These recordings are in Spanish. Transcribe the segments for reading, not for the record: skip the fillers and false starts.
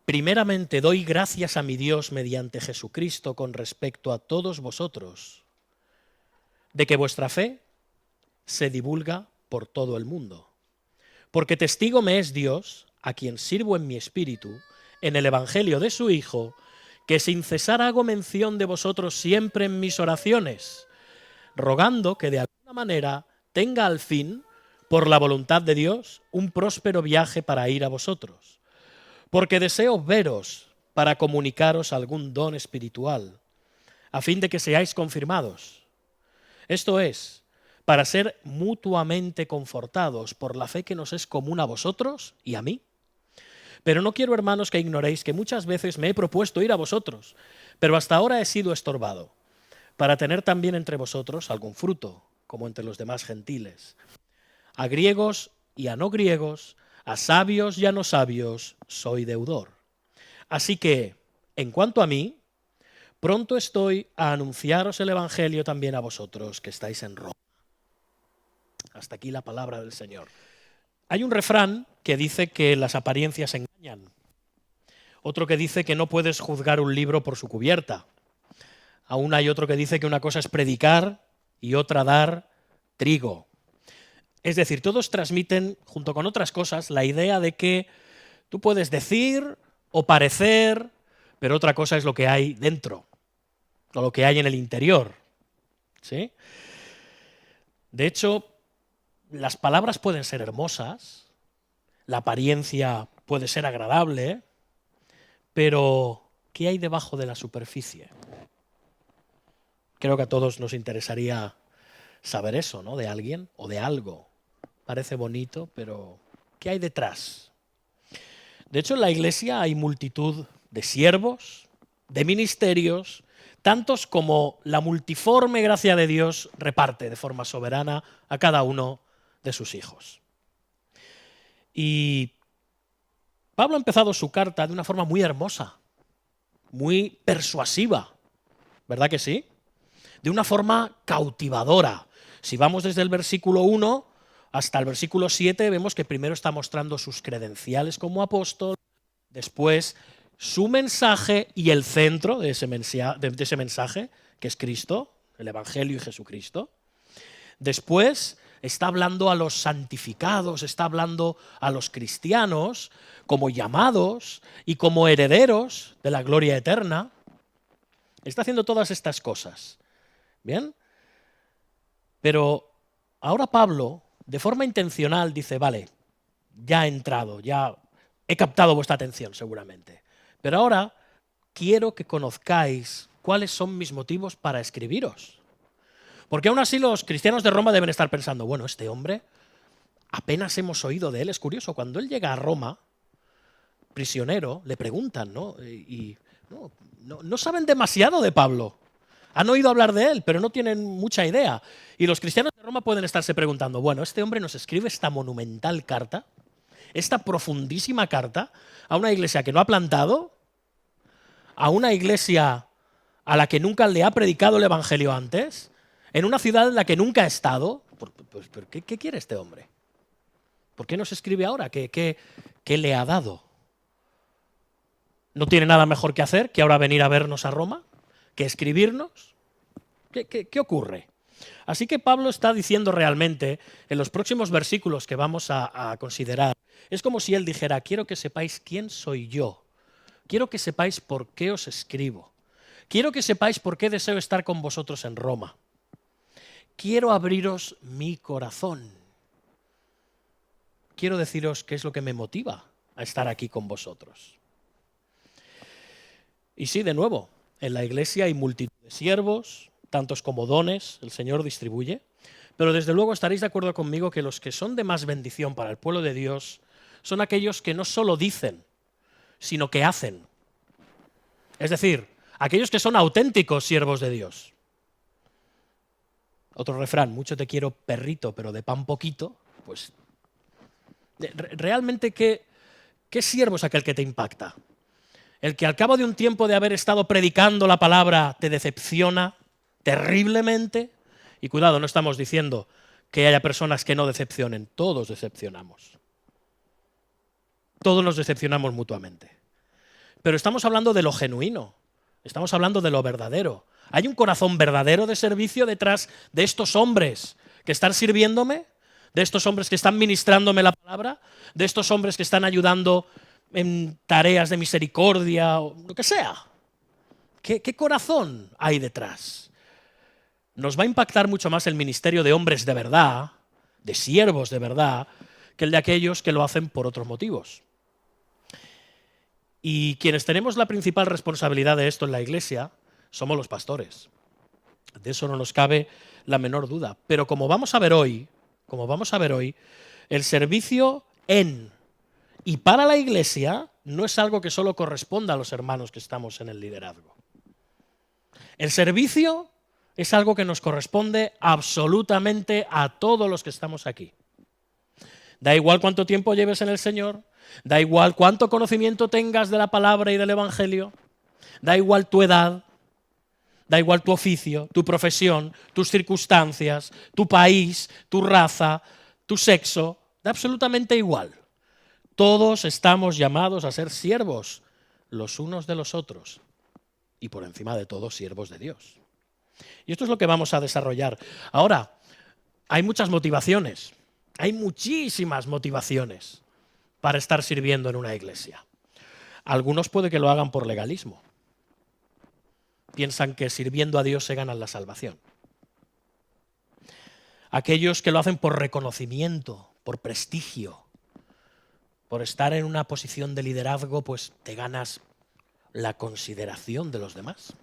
primeramente doy gracias a mi Dios mediante Jesucristo con respecto a todos vosotros, de que vuestra fe se divulga por todo el mundo. Porque testigo me es Dios, a quien sirvo en mi espíritu, en el Evangelio de su Hijo, que sin cesar hago mención de vosotros siempre en mis oraciones, rogando que de alguna manera tenga al fin, por la voluntad de Dios, un próspero viaje para ir a vosotros. Porque deseo veros para comunicaros algún don espiritual, a fin de que seáis confirmados. Esto es, para ser mutuamente confortados por la fe que nos es común a vosotros y a mí. Pero no quiero, hermanos, que ignoréis que muchas veces me he propuesto ir a vosotros, pero hasta ahora he sido estorbado, para tener también entre vosotros algún fruto, como entre los demás gentiles. A griegos y a no griegos, a sabios y a no sabios, soy deudor. Así que, en cuanto a mí, pronto estoy a anunciaros el Evangelio también a vosotros que estáis en Roma. Hasta aquí la palabra del Señor. Hay un refrán que dice que las apariencias engañan. Otro que dice que no puedes juzgar un libro por su cubierta. Aún hay otro que dice que una cosa es predicar y otra dar trigo. Es decir, todos transmiten, junto con otras cosas, la idea de que tú puedes decir o parecer, pero otra cosa es lo que hay dentro, o lo que hay en el interior. ¿Sí? De hecho, las palabras pueden ser hermosas, la apariencia puede ser agradable, pero ¿qué hay debajo de la superficie? Creo que a todos nos interesaría saber eso, ¿no? De alguien o de algo. Parece bonito, pero ¿qué hay detrás? De hecho, en la Iglesia hay multitud de siervos, de ministerios, tantos como la multiforme gracia de Dios reparte de forma soberana a cada uno de sus hijos. Y Pablo ha empezado su carta de una forma muy hermosa, muy persuasiva, ¿verdad que sí? De una forma cautivadora. Si vamos desde el versículo 1 hasta el versículo 7, vemos que primero está mostrando sus credenciales como apóstol, después su mensaje y el centro de ese mensaje, que es Cristo, el Evangelio y Jesucristo. Después está hablando a los santificados, está hablando a los cristianos como llamados y como herederos de la gloria eterna. Está haciendo todas estas cosas. ¿Bien? Pero ahora Pablo, de forma intencional, dice, vale, ya he entrado, ya he captado vuestra atención seguramente. Pero ahora quiero que conozcáis cuáles son mis motivos para escribiros. Porque aún así los cristianos de Roma deben estar pensando, bueno, este hombre, apenas hemos oído de él. Es curioso, cuando él llega a Roma, prisionero, le preguntan, ¿no? Y no saben demasiado de Pablo. Han oído hablar de él, pero no tienen mucha idea. Y los cristianos de Roma pueden estarse preguntando, bueno, este hombre nos escribe esta monumental carta, esta profundísima carta, a una iglesia que no ha plantado, a una iglesia a la que nunca le ha predicado el Evangelio antes, en una ciudad en la que nunca ha estado. ¿Qué quiere este hombre? ¿Por qué nos escribe ahora? ¿Qué le ha dado? ¿No tiene nada mejor que hacer que ahora venir a vernos a Roma? ¿Que escribirnos? ¿Qué ocurre? Así que Pablo está diciendo realmente, en los próximos versículos que vamos a considerar, es como si él dijera, quiero que sepáis quién soy yo, quiero que sepáis por qué os escribo, quiero que sepáis por qué deseo estar con vosotros en Roma, quiero abriros mi corazón, quiero deciros qué es lo que me motiva a estar aquí con vosotros. Y sí, de nuevo, en la iglesia hay multitud de siervos, tantos como dones el Señor distribuye, pero desde luego estaréis de acuerdo conmigo que los que son de más bendición para el pueblo de Dios son aquellos que no solo dicen, sino que hacen. Es decir, aquellos que son auténticos siervos de Dios. Otro refrán, mucho te quiero perrito, pero de pan poquito, pues realmente ¿qué siervo es aquel que te impacta? El que al cabo de un tiempo de haber estado predicando la palabra te decepciona terriblemente. Y cuidado, no estamos diciendo que haya personas que no decepcionen, todos decepcionamos. Todos nos decepcionamos mutuamente. Pero estamos hablando de lo genuino, estamos hablando de lo verdadero. ¿Hay un corazón verdadero de servicio detrás de estos hombres que están sirviéndome? ¿De estos hombres que están ministrándome la palabra? ¿De estos hombres que están ayudando en tareas de misericordia o lo que sea? ¿Qué corazón hay detrás? Nos va a impactar mucho más el ministerio de hombres de verdad, de siervos de verdad, que el de aquellos que lo hacen por otros motivos. Y quienes tenemos la principal responsabilidad de esto en la Iglesia somos los pastores. De eso no nos cabe la menor duda. Pero como vamos a ver hoy, el servicio en y para la Iglesia no es algo que solo corresponda a los hermanos que estamos en el liderazgo. El servicio es algo que nos corresponde absolutamente a todos los que estamos aquí. Da igual cuánto tiempo lleves en el Señor, da igual cuánto conocimiento tengas de la palabra y del Evangelio, da igual tu edad, da igual tu oficio, tu profesión, tus circunstancias, tu país, tu raza, tu sexo, da absolutamente igual. Todos estamos llamados a ser siervos los unos de los otros y por encima de todo siervos de Dios. Y esto es lo que vamos a desarrollar. Ahora, hay muchas motivaciones, hay muchísimas motivaciones para estar sirviendo en una iglesia. Algunos puede que lo hagan por legalismo. Piensan que sirviendo a Dios se ganan la salvación. Aquellos que lo hacen por reconocimiento, por prestigio, por estar en una posición de liderazgo, pues te ganas la consideración de los demás.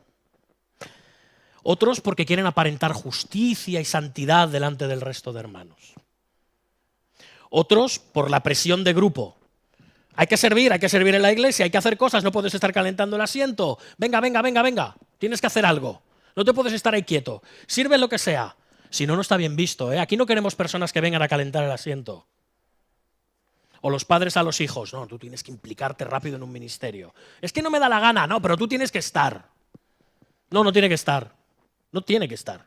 Otros porque quieren aparentar justicia y santidad delante del resto de hermanos. Otros por la presión de grupo. Hay que servir en la iglesia, hay que hacer cosas, no puedes estar calentando el asiento. Venga, tienes que hacer algo. No te puedes estar ahí quieto. Sirve lo que sea. Si no, no está bien visto. Aquí no queremos personas que vengan a calentar el asiento. O los padres a los hijos. No, tú tienes que implicarte rápido en un ministerio. Es que no me da la gana, no, pero tú tienes que estar. No tiene que estar. No tiene que estar.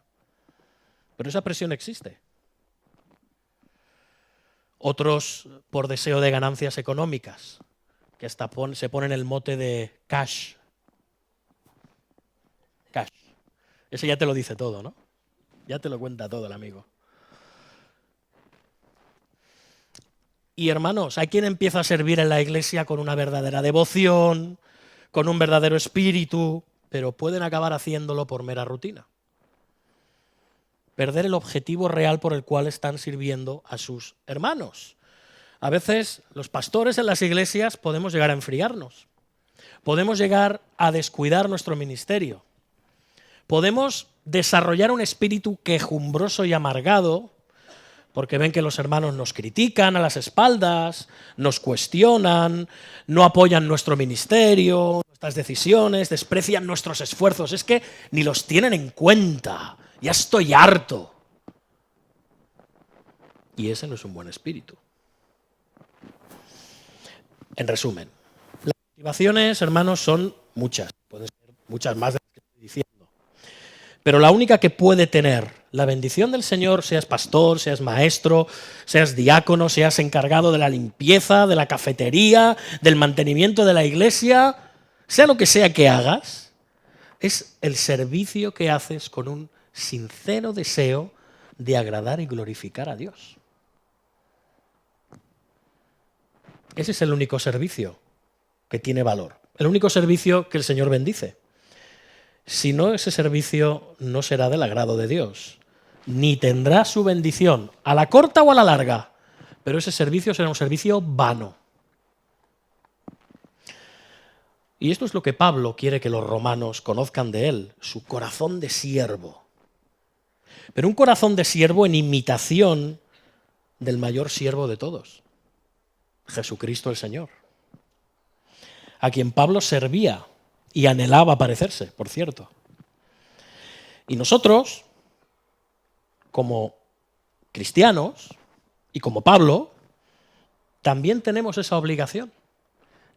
Pero esa presión existe. Otros por deseo de ganancias económicas, que hasta se ponen el mote de cash. Cash. Ese ya te lo dice todo, ¿no? Ya te lo cuenta todo el amigo. Y hermanos, hay quien empieza a servir en la iglesia con una verdadera devoción, con un verdadero espíritu, pero pueden acabar haciéndolo por mera rutina. Perder el objetivo real por el cual están sirviendo a sus hermanos. A veces los pastores en las iglesias podemos llegar a enfriarnos, podemos llegar a descuidar nuestro ministerio, podemos desarrollar un espíritu quejumbroso y amargado porque ven que los hermanos nos critican a las espaldas, nos cuestionan, no apoyan nuestro ministerio, nuestras decisiones, desprecian nuestros esfuerzos, es que ni los tienen en cuenta. Ya estoy harto. Y ese no es un buen espíritu. En resumen, las motivaciones, hermanos, son muchas. Pueden ser muchas más de las que estoy diciendo. Pero la única que puede tener la bendición del Señor, seas pastor, seas maestro, seas diácono, seas encargado de la limpieza, de la cafetería, del mantenimiento de la iglesia, sea lo que sea que hagas, es el servicio que haces con un sincero deseo de agradar y glorificar a Dios. Ese es el único servicio que tiene valor, el único servicio que el Señor bendice. Si no, ese servicio no será del agrado de Dios, ni tendrá su bendición, a la corta o a la larga, pero ese servicio será un servicio vano. Y esto es lo que Pablo quiere que los romanos conozcan de él, su corazón de siervo. Pero un corazón de siervo en imitación del mayor siervo de todos, Jesucristo el Señor, a quien Pablo servía y anhelaba parecerse, por cierto. Y nosotros, como cristianos y como Pablo, también tenemos esa obligación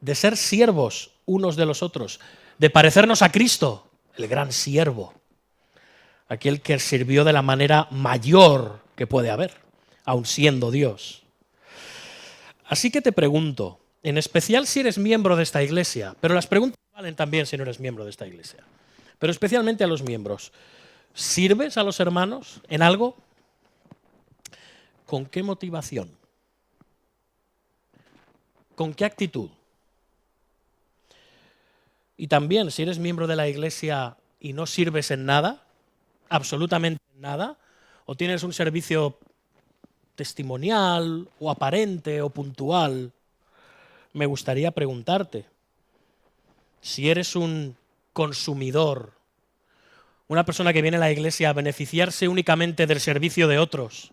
de ser siervos unos de los otros, de parecernos a Cristo, el gran siervo, aquel que sirvió de la manera mayor que puede haber, aun siendo Dios. Así que te pregunto, En especial si eres miembro de esta iglesia, pero las preguntas valen también si no eres miembro de esta iglesia. Pero especialmente a los miembros. ¿Sirves a los hermanos en algo? ¿Con qué motivación? ¿Con qué actitud? Y también, si eres miembro de la iglesia y no sirves en nada, absolutamente en nada, o tienes un servicio testimonial o aparente o puntual, me gustaría preguntarte, si eres un consumidor, una persona que viene a la iglesia a beneficiarse únicamente del servicio de otros,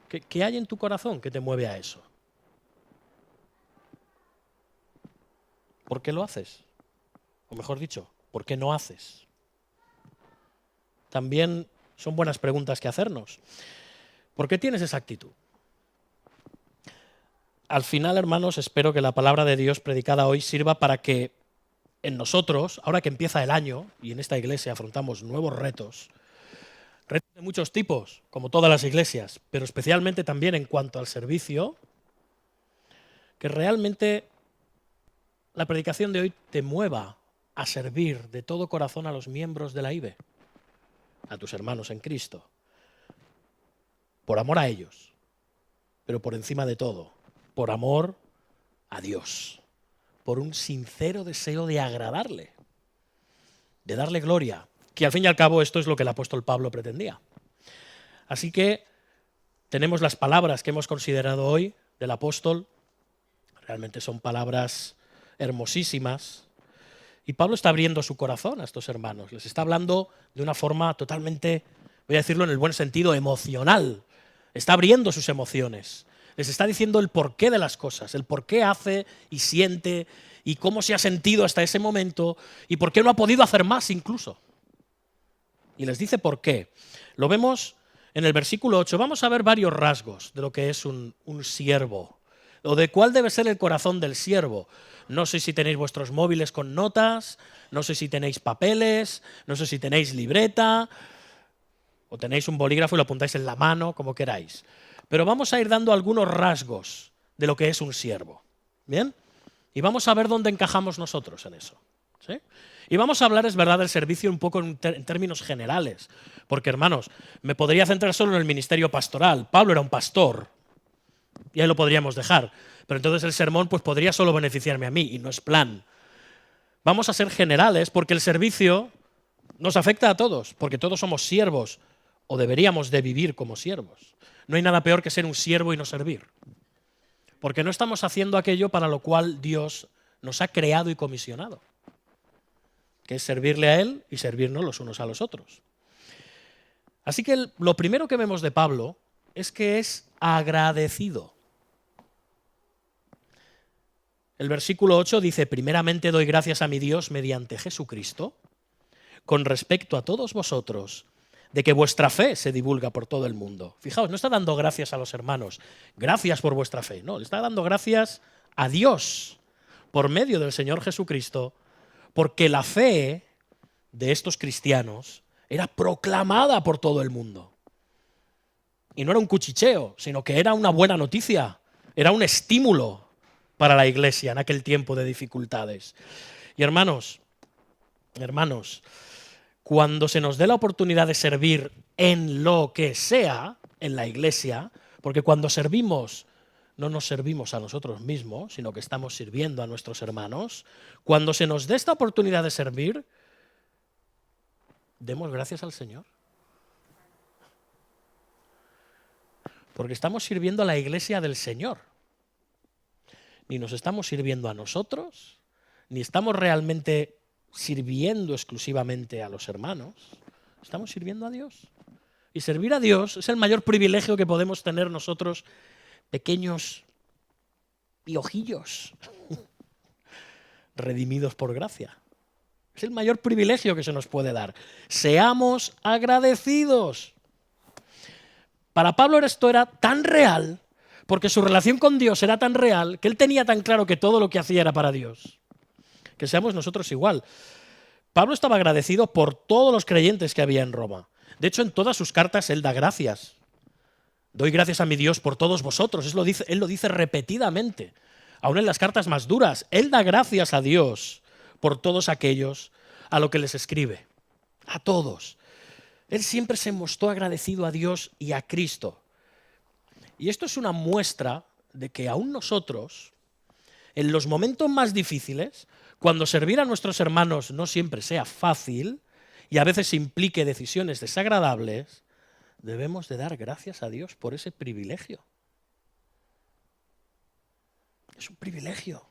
¿qué hay en tu corazón que te mueve a eso? ¿Por qué lo haces? O mejor dicho, ¿por qué no haces? También son buenas preguntas que hacernos. ¿Por qué tienes esa actitud? Al final, hermanos, espero que la palabra de Dios predicada hoy sirva para que en nosotros, ahora que empieza el año y en esta iglesia afrontamos nuevos retos de muchos tipos, como todas las iglesias, pero especialmente también en cuanto al servicio, que realmente la predicación de hoy te mueva a servir de todo corazón a los miembros de la IBE, a tus hermanos en Cristo, por amor a ellos, pero por encima de todo, por amor a Dios, por un sincero deseo de agradarle, de darle gloria, que al fin y al cabo esto es lo que el apóstol Pablo pretendía. Así que tenemos las palabras que hemos considerado hoy del apóstol, realmente son palabras hermosísimas, y Pablo está abriendo su corazón a estos hermanos, les está hablando de una forma totalmente, voy a decirlo en el buen sentido, emocional, está abriendo sus emociones, les está diciendo el porqué de las cosas, el por qué hace y siente y cómo se ha sentido hasta ese momento y por qué no ha podido hacer más incluso. Y les dice por qué. Lo vemos en el versículo 8. Vamos a ver varios rasgos de lo que es un siervo o de cuál debe ser el corazón del siervo. No sé si tenéis vuestros móviles con notas, no sé si tenéis papeles, no sé si tenéis libreta o tenéis un bolígrafo y lo apuntáis en la mano, como queráis. Pero vamos a ir dando algunos rasgos de lo que es un siervo. ¿Bien? Y vamos a ver dónde encajamos nosotros en eso. ¿Sí? Y vamos a hablar, es verdad, del servicio un poco en términos generales. Porque, hermanos, me podría centrar solo en el ministerio pastoral. Pablo era un pastor. Y ahí lo podríamos dejar. Pero entonces el sermón pues, podría solo beneficiarme a mí, y no es plan. Vamos a ser generales porque el servicio nos afecta a todos, porque todos somos siervos, o deberíamos de vivir como siervos. No hay nada peor que ser un siervo y no servir. Porque no estamos haciendo aquello para lo cual Dios nos ha creado y comisionado, que es servirle a Él y servirnos los unos a los otros. Así que lo primero que vemos de Pablo es que es agradecido. El versículo 8 dice, primeramente doy gracias a mi Dios mediante Jesucristo, con respecto a todos vosotros, de que vuestra fe se divulga por todo el mundo. Fijaos, no está dando gracias a los hermanos, gracias por vuestra fe, no, le está dando gracias a Dios por medio del Señor Jesucristo, porque la fe de estos cristianos era proclamada por todo el mundo. Y no era un cuchicheo, sino que era una buena noticia, era un estímulo para la iglesia en aquel tiempo de dificultades. Y hermanos, cuando se nos dé la oportunidad de servir en lo que sea en la iglesia, porque cuando servimos no nos servimos a nosotros mismos, sino que estamos sirviendo a nuestros hermanos, cuando se nos dé esta oportunidad de servir, demos gracias al Señor. Porque estamos sirviendo a la iglesia del Señor. Ni nos estamos sirviendo a nosotros, ni estamos realmente sirviendo exclusivamente a los hermanos, estamos sirviendo a Dios. Y servir a Dios es el mayor privilegio que podemos tener nosotros, pequeños piojillos, redimidos por gracia. Es el mayor privilegio que se nos puede dar. Seamos agradecidos. Para Pablo esto era tan real, porque su relación con Dios era tan real, que él tenía tan claro que todo lo que hacía era para Dios. Que seamos nosotros igual. Pablo estaba agradecido por todos los creyentes que había en Roma. De hecho, en todas sus cartas él da gracias. Doy gracias a mi Dios por todos vosotros. Él lo dice repetidamente. Aún en las cartas más duras, él da gracias a Dios por todos aquellos a lo que les escribe. A todos. Él siempre se mostró agradecido a Dios y a Cristo. Y esto es una muestra de que aún nosotros, en los momentos más difíciles, cuando servir a nuestros hermanos no siempre sea fácil y a veces implique decisiones desagradables, debemos de dar gracias a Dios por ese privilegio. Es un privilegio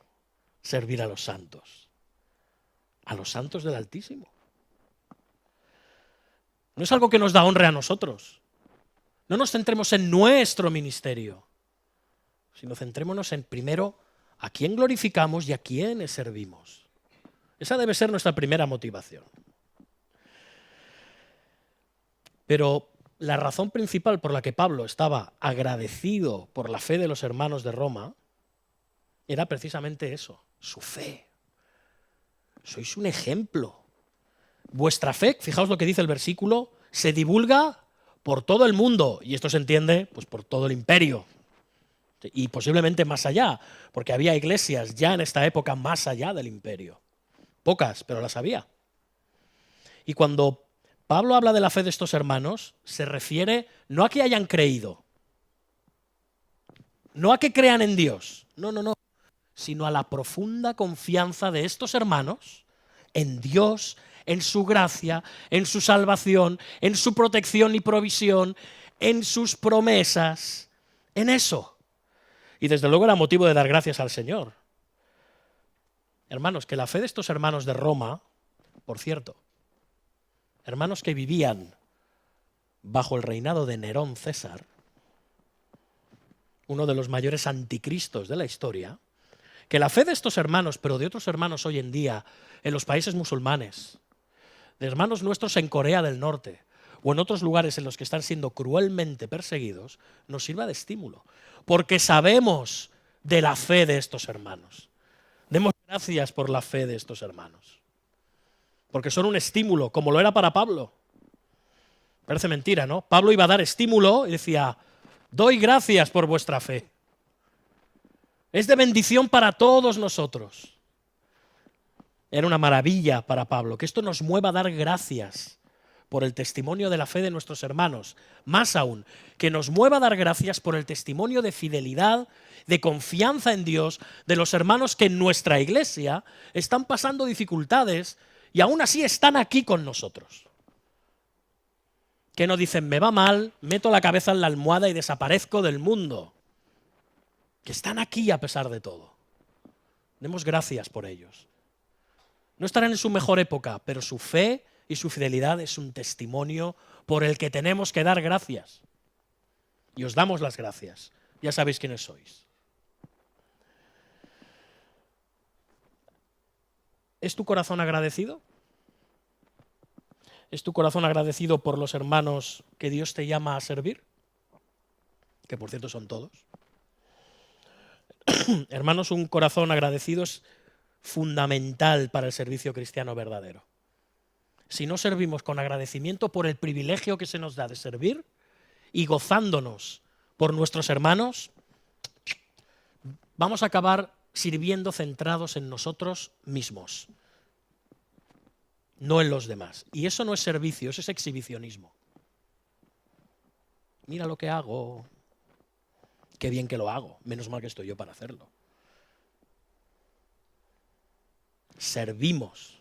servir a los santos del Altísimo. No es algo que nos da honra a nosotros. No nos centremos en nuestro ministerio, sino centrémonos en primero a quién glorificamos y a quiénes servimos. Esa debe ser nuestra primera motivación. Pero la razón principal por la que Pablo estaba agradecido por la fe de los hermanos de Roma era precisamente eso, su fe. Sois un ejemplo. Vuestra fe, fijaos lo que dice el versículo, se divulga por todo el mundo, y esto se entiende pues por todo el imperio, y posiblemente más allá, porque había iglesias ya en esta época más allá del imperio. Pocas, pero las había. Y cuando Pablo habla de la fe de estos hermanos, se refiere no a que hayan creído, no a que crean en Dios, no, sino a la profunda confianza de estos hermanos en Dios, en su gracia, en su salvación, en su protección y provisión, en sus promesas, en eso. Y desde luego era motivo de dar gracias al Señor. Hermanos, que la fe de estos hermanos de Roma, por cierto, hermanos que vivían bajo el reinado de Nerón César, uno de los mayores anticristos de la historia, que la fe de estos hermanos, pero de otros hermanos hoy en día, en los países musulmanes, de hermanos nuestros en Corea del Norte o en otros lugares en los que están siendo cruelmente perseguidos, nos sirva de estímulo, porque sabemos de la fe de estos hermanos. Demos gracias por la fe de estos hermanos, porque son un estímulo, como lo era para Pablo. Parece mentira, ¿no? Pablo iba a dar estímulo y decía, doy gracias por vuestra fe. Es de bendición para todos nosotros. Era una maravilla para Pablo, que esto nos mueva a dar gracias por el testimonio de la fe de nuestros hermanos. Más aún, que nos mueva a dar gracias por el testimonio de fidelidad, de confianza en Dios, de los hermanos que en nuestra iglesia están pasando dificultades y aún así están aquí con nosotros. Que no dicen, me va mal, meto la cabeza en la almohada y desaparezco del mundo. Que están aquí a pesar de todo. Demos gracias por ellos. No estarán en su mejor época, pero su fe y su fidelidad es un testimonio por el que tenemos que dar gracias. Y os damos las gracias. Ya sabéis quiénes sois. ¿Es tu corazón agradecido? ¿Es tu corazón agradecido por los hermanos que Dios te llama a servir? Que por cierto son todos. Hermanos, un corazón agradecido es fundamental para el servicio cristiano verdadero. Si no servimos con agradecimiento por el privilegio que se nos da de servir y gozándonos por nuestros hermanos, vamos a acabar sirviendo centrados en nosotros mismos, no en los demás. Y eso no es servicio, eso es exhibicionismo. Mira lo que hago. Qué bien que lo hago, menos mal que estoy yo para hacerlo. Servimos.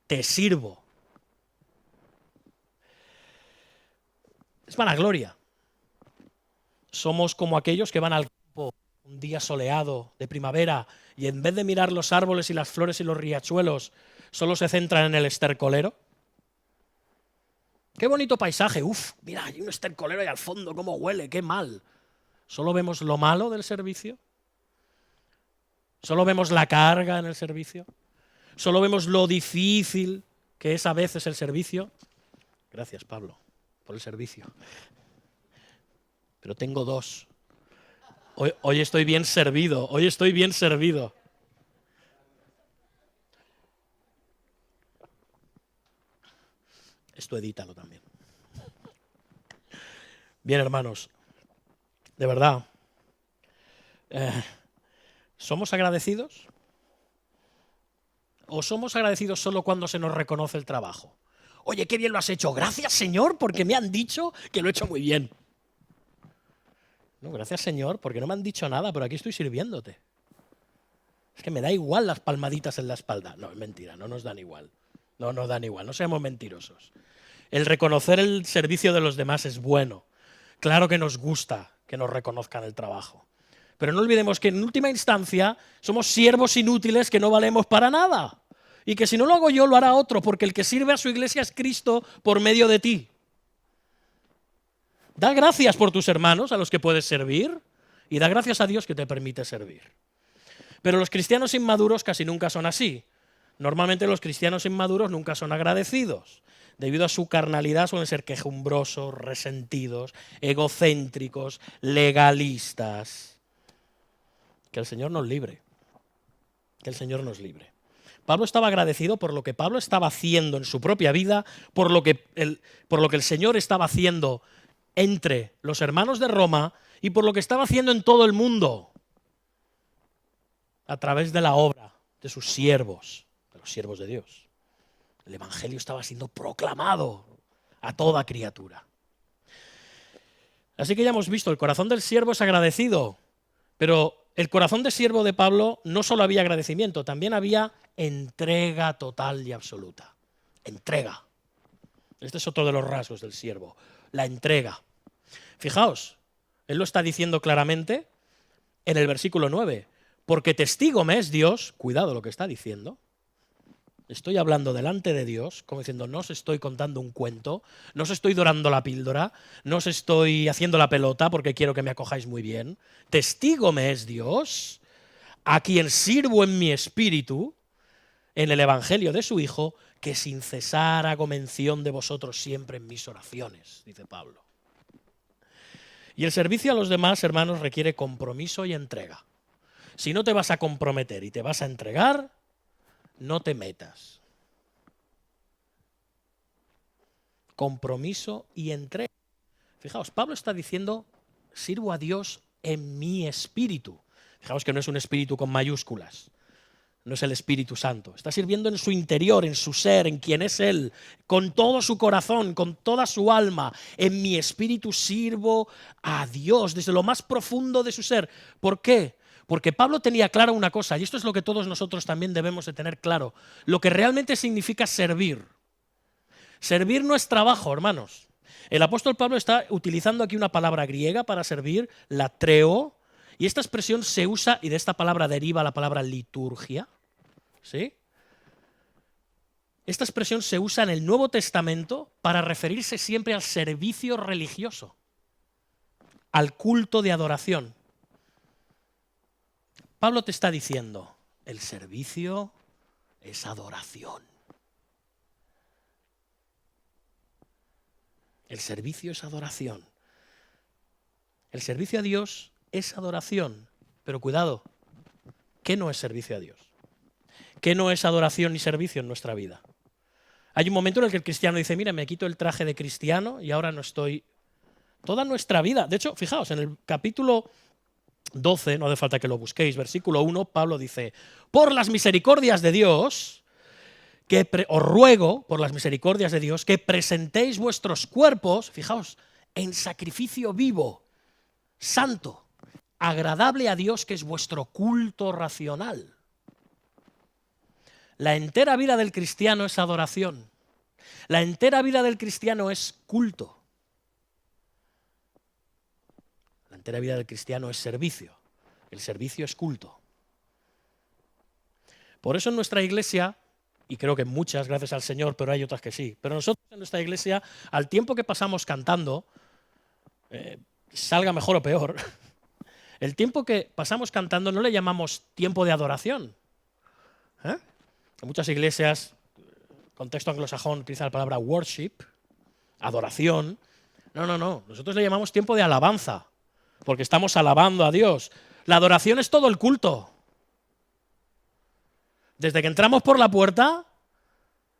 Te sirvo. Es vanagloria. Somos como aquellos que van al campo un día soleado de primavera y en vez de mirar los árboles y las flores y los riachuelos, solo se centran en el estercolero. Qué bonito paisaje. Uf, mira, hay un estercolero ahí al fondo, cómo huele, qué mal. ¿Solo vemos lo malo del servicio? ¿Solo vemos la carga en el servicio? ¿Solo vemos lo difícil que es a veces el servicio? Gracias, Pablo, por el servicio. Pero tengo dos. Hoy estoy bien servido, hoy estoy bien servido. Esto edítalo también. Bien, hermanos, de verdad, ¿Somos agradecidos? ¿O somos agradecidos solo cuando se nos reconoce el trabajo? Oye, qué bien lo has hecho. Gracias, Señor, porque me han dicho que lo he hecho muy bien. No, gracias, Señor, porque no me han dicho nada, pero aquí estoy sirviéndote. Es que me da igual las palmaditas en la espalda. No, es mentira, no nos dan igual. No nos dan igual, no seamos mentirosos. El reconocer el servicio de los demás es bueno. Claro que nos gusta que nos reconozcan el trabajo. Pero no olvidemos que en última instancia somos siervos inútiles que no valemos para nada. Y que si no lo hago yo, lo hará otro, porque el que sirve a su iglesia es Cristo por medio de ti. Da gracias por tus hermanos a los que puedes servir y da gracias a Dios que te permite servir. Pero los cristianos inmaduros casi nunca son así. Normalmente los cristianos inmaduros nunca son agradecidos. Debido a su carnalidad suelen ser quejumbrosos, resentidos, egocéntricos, legalistas. Que el Señor nos libre. Que el Señor nos libre. Pablo estaba agradecido por lo que Pablo estaba haciendo en su propia vida, por lo que el Señor estaba haciendo entre los hermanos de Roma y por lo que estaba haciendo en todo el mundo a través de la obra de sus siervos, de los siervos de Dios. El Evangelio estaba siendo proclamado a toda criatura. Así que ya hemos visto, el corazón del siervo es agradecido, pero el corazón de siervo de Pablo no solo había agradecimiento, también había entrega total y absoluta. Entrega. Este es otro de los rasgos del siervo, la entrega. Fijaos, él lo está diciendo claramente en el versículo 9. Porque testigo me es Dios, cuidado lo que está diciendo, estoy hablando delante de Dios, como diciendo, no os estoy contando un cuento, no os estoy dorando la píldora, no os estoy haciendo la pelota porque quiero que me acojáis muy bien. Testigo me es Dios, a quien sirvo en mi espíritu, en el evangelio de su Hijo, que sin cesar hago mención de vosotros siempre en mis oraciones, dice Pablo. Y el servicio a los demás, hermanos, requiere compromiso y entrega. Si no te vas a comprometer y te vas a entregar, no te metas. Compromiso y entrega. Fijaos, Pablo está diciendo, sirvo a Dios en mi espíritu. Fijaos que no es un espíritu con mayúsculas, no es el Espíritu Santo. Está sirviendo en su interior, en su ser, en quien es Él, con todo su corazón, con toda su alma. En mi espíritu sirvo a Dios desde lo más profundo de su ser. ¿Por qué? Porque Pablo tenía claro una cosa, y esto es lo que todos nosotros también debemos de tener claro, lo que realmente significa servir. Servir no es trabajo, hermanos. El apóstol Pablo está utilizando aquí una palabra griega para servir, latreo, y esta expresión se usa, y de esta palabra deriva la palabra liturgia, ¿sí? Esta expresión se usa en el Nuevo Testamento para referirse siempre al servicio religioso, al culto de adoración. Pablo te está diciendo, el servicio es adoración. El servicio es adoración. El servicio a Dios es adoración. Pero cuidado, ¿qué no es servicio a Dios? ¿Qué no es adoración ni servicio en nuestra vida? Hay un momento en el que el cristiano dice, mira, me quito el traje de cristiano y ahora no estoy... Toda nuestra vida, de hecho, fijaos, en el capítulo 12, no hace falta que lo busquéis, versículo 1, Pablo dice, por las misericordias de Dios, os ruego, por las misericordias de Dios, que presentéis vuestros cuerpos, fijaos, en sacrificio vivo, santo, agradable a Dios, que es vuestro culto racional. La entera vida del cristiano es adoración. La entera vida del cristiano es culto. La entera vida del cristiano es servicio. El servicio es culto. Por eso en nuestra iglesia, y creo que muchas, gracias al Señor, pero hay otras que sí, pero nosotros en nuestra iglesia, al tiempo que pasamos cantando, salga mejor o peor, el tiempo que pasamos cantando no le llamamos tiempo de adoración. En muchas iglesias, contexto anglosajón, utiliza la palabra worship, adoración. No, nosotros le llamamos tiempo de alabanza, porque estamos alabando a Dios. La adoración es todo el culto. Desde que entramos por la puerta,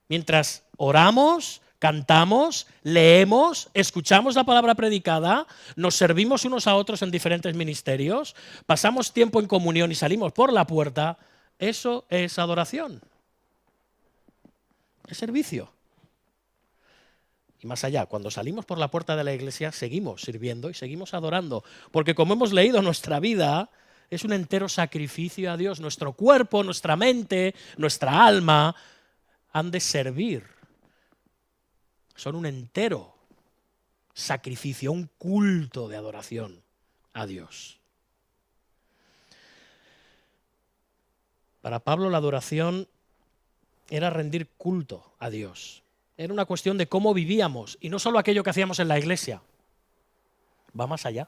mientras oramos, Cantamos, leemos, escuchamos la palabra predicada, nos servimos unos a otros en diferentes ministerios, pasamos tiempo en comunión y salimos por la puerta. Eso es adoración. Es servicio. Y más allá, cuando salimos por la puerta de la iglesia, seguimos sirviendo y seguimos adorando. Porque como hemos leído, nuestra vida es un entero sacrificio a Dios. Nuestro cuerpo, nuestra mente, nuestra alma han de servir. Son un entero sacrificio, un culto de adoración a Dios. Para Pablo la adoración era rendir culto a Dios. Era una cuestión de cómo vivíamos y no solo aquello que hacíamos en la iglesia. Va más allá.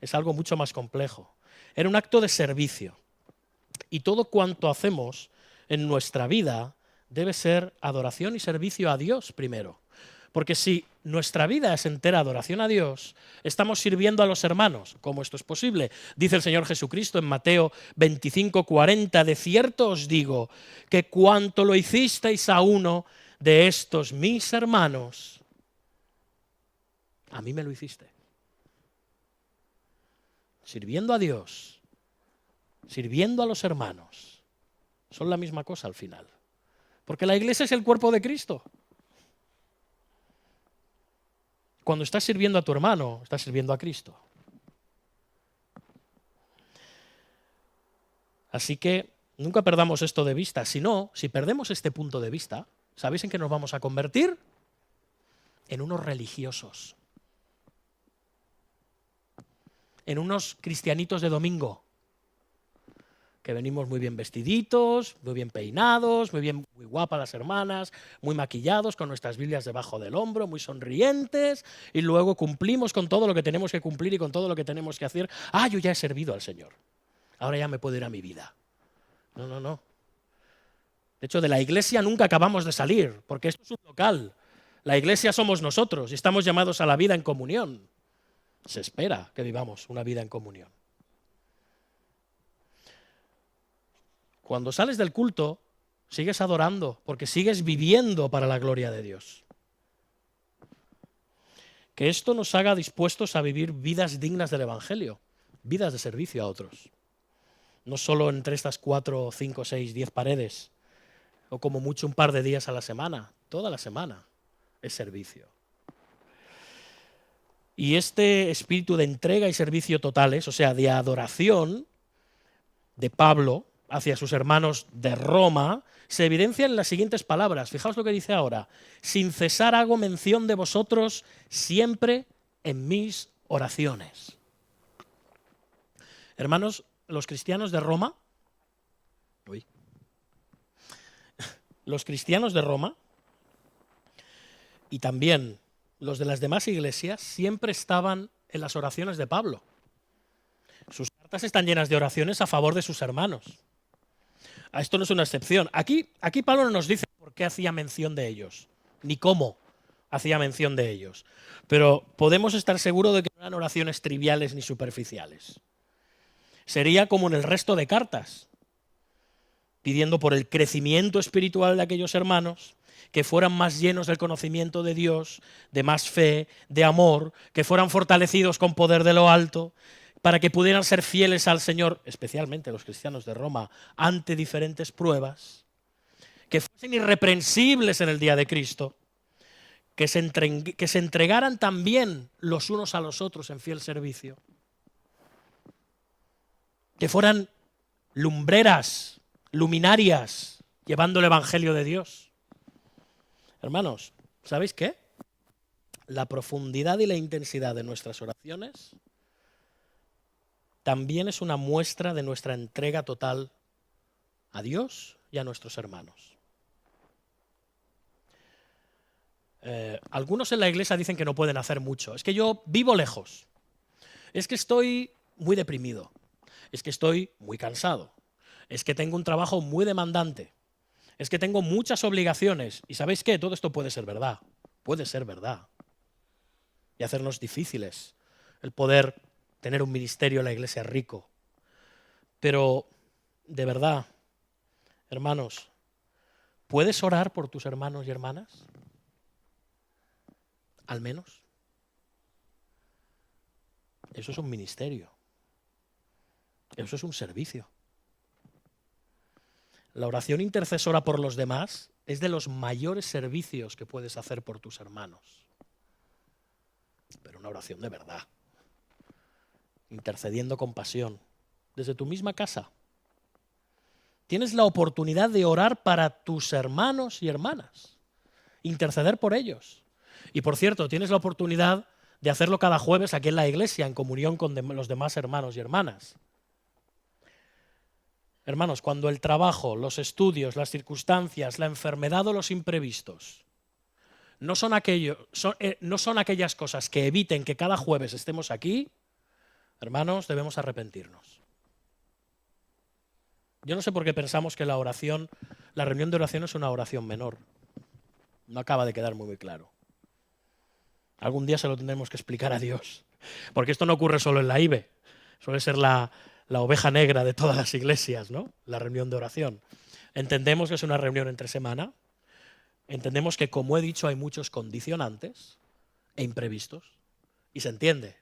Es algo mucho más complejo. Era un acto de servicio. Y todo cuanto hacemos en nuestra vida debe ser adoración y servicio a Dios primero. Porque si nuestra vida es entera adoración a Dios, estamos sirviendo a los hermanos. ¿Cómo esto es posible? Dice el Señor Jesucristo en Mateo 25:40, de cierto os digo que cuanto lo hicisteis a uno de estos mis hermanos, a mí me lo hiciste. Sirviendo a Dios, sirviendo a los hermanos, son la misma cosa al final. Porque la iglesia es el cuerpo de Cristo. Cuando estás sirviendo a tu hermano, estás sirviendo a Cristo. Así que nunca perdamos esto de vista. Si no, si perdemos este punto de vista, ¿sabéis en qué nos vamos a convertir? En unos religiosos. En unos cristianitos de domingo. Que venimos muy bien vestiditos, muy bien peinados, muy guapas las hermanas, muy maquillados, con nuestras Biblias debajo del hombro, muy sonrientes, y luego cumplimos con todo lo que tenemos que cumplir y con todo lo que tenemos que hacer. Ah, yo ya he servido al Señor. Ahora ya me puedo ir a mi vida. No, no, no. De hecho, de la iglesia nunca acabamos de salir, porque esto es un local. La iglesia somos nosotros y estamos llamados a la vida en comunión. Se espera que vivamos una vida en comunión. Cuando sales del culto, sigues adorando, porque sigues viviendo para la gloria de Dios. Que esto nos haga dispuestos a vivir vidas dignas del Evangelio, vidas de servicio a otros. No solo entre estas 4, 5, 6, 10 paredes, o como mucho un par de días a la semana, toda la semana es servicio. Y este espíritu de entrega y servicio totales, o sea, de adoración de Pablo hacia sus hermanos de Roma, se evidencia en las siguientes palabras. Fijaos lo que dice ahora. Sin cesar hago mención de vosotros siempre en mis oraciones. Hermanos, los cristianos de Roma, los cristianos de Roma y también los de las demás iglesias siempre estaban en las oraciones de Pablo. Sus cartas están llenas de oraciones a favor de sus hermanos. Esto no es una excepción. Aquí Pablo no nos dice por qué hacía mención de ellos, ni cómo hacía mención de ellos. Pero podemos estar seguros de que no eran oraciones triviales ni superficiales. Sería como en el resto de cartas, pidiendo por el crecimiento espiritual de aquellos hermanos, que fueran más llenos del conocimiento de Dios, de más fe, de amor, que fueran fortalecidos con poder de lo alto, para que pudieran ser fieles al Señor, especialmente los cristianos de Roma, ante diferentes pruebas, que fuesen irreprensibles en el día de Cristo, que se entregaran también los unos a los otros en fiel servicio, que fueran lumbreras, luminarias, llevando el Evangelio de Dios. Hermanos, ¿sabéis qué? La profundidad y la intensidad de nuestras oraciones también es una muestra de nuestra entrega total a Dios y a nuestros hermanos. Algunos en la iglesia dicen que no pueden hacer mucho. Es que yo vivo lejos. Es que estoy muy deprimido. Es que estoy muy cansado. Es que tengo un trabajo muy demandante. Es que tengo muchas obligaciones. ¿Y sabéis qué? Todo esto puede ser verdad. Puede ser verdad. Y hacernos difíciles el poder tener un ministerio en la iglesia rico. Pero, de verdad, hermanos, ¿puedes orar por tus hermanos y hermanas? al menos. Eso es un ministerio. Eso es un servicio. La oración intercesora por los demás es de los mayores servicios que puedes hacer por tus hermanos. Pero una oración de verdad. Intercediendo con pasión. Desde tu misma casa. Tienes la oportunidad de orar para tus hermanos y hermanas. Interceder por ellos. Y por cierto, tienes la oportunidad de hacerlo cada jueves aquí en la iglesia, en comunión con los demás hermanos y hermanas. Hermanos, cuando el trabajo, los estudios, las circunstancias, la enfermedad o los imprevistos no son aquellas cosas que eviten que cada jueves estemos aquí, hermanos, debemos arrepentirnos. Yo no sé por qué pensamos que la reunión de oración es una oración menor. No acaba de quedar muy claro. Algún día se lo tendremos que explicar a Dios. Porque esto no ocurre solo en la IBE. Suele ser la oveja negra de todas las iglesias, ¿no? La reunión de oración. Entendemos que es una reunión entre semana. Entendemos que, como he dicho, hay muchos condicionantes e imprevistos. Y se entiende.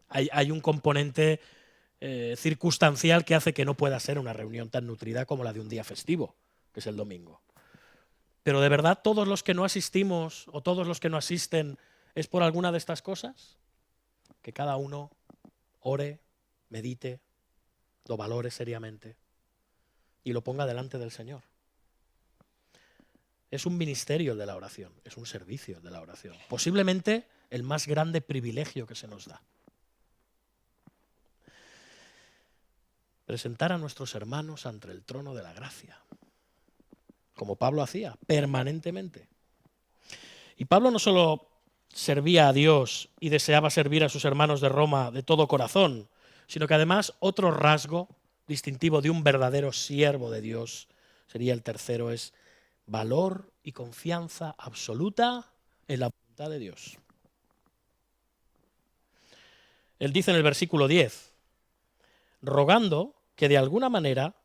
Hay un componente circunstancial que hace que no pueda ser una reunión tan nutrida como la de un día festivo, que es el domingo. Pero de verdad, todos los que no asistimos o todos los que no asisten, ¿es por alguna de estas cosas? Que cada uno ore, medite, lo valore seriamente y lo ponga delante del Señor. Es un ministerio de la oración, es un servicio de la oración. Posiblemente el más grande privilegio que se nos da. Presentar a nuestros hermanos ante el trono de la gracia, como Pablo hacía, permanentemente. Y Pablo no solo servía a Dios y deseaba servir a sus hermanos de Roma de todo corazón, sino que además otro rasgo distintivo de un verdadero siervo de Dios, sería el tercero, es valor y confianza absoluta en la voluntad de Dios. Él dice en el versículo 10, rogando que de alguna manera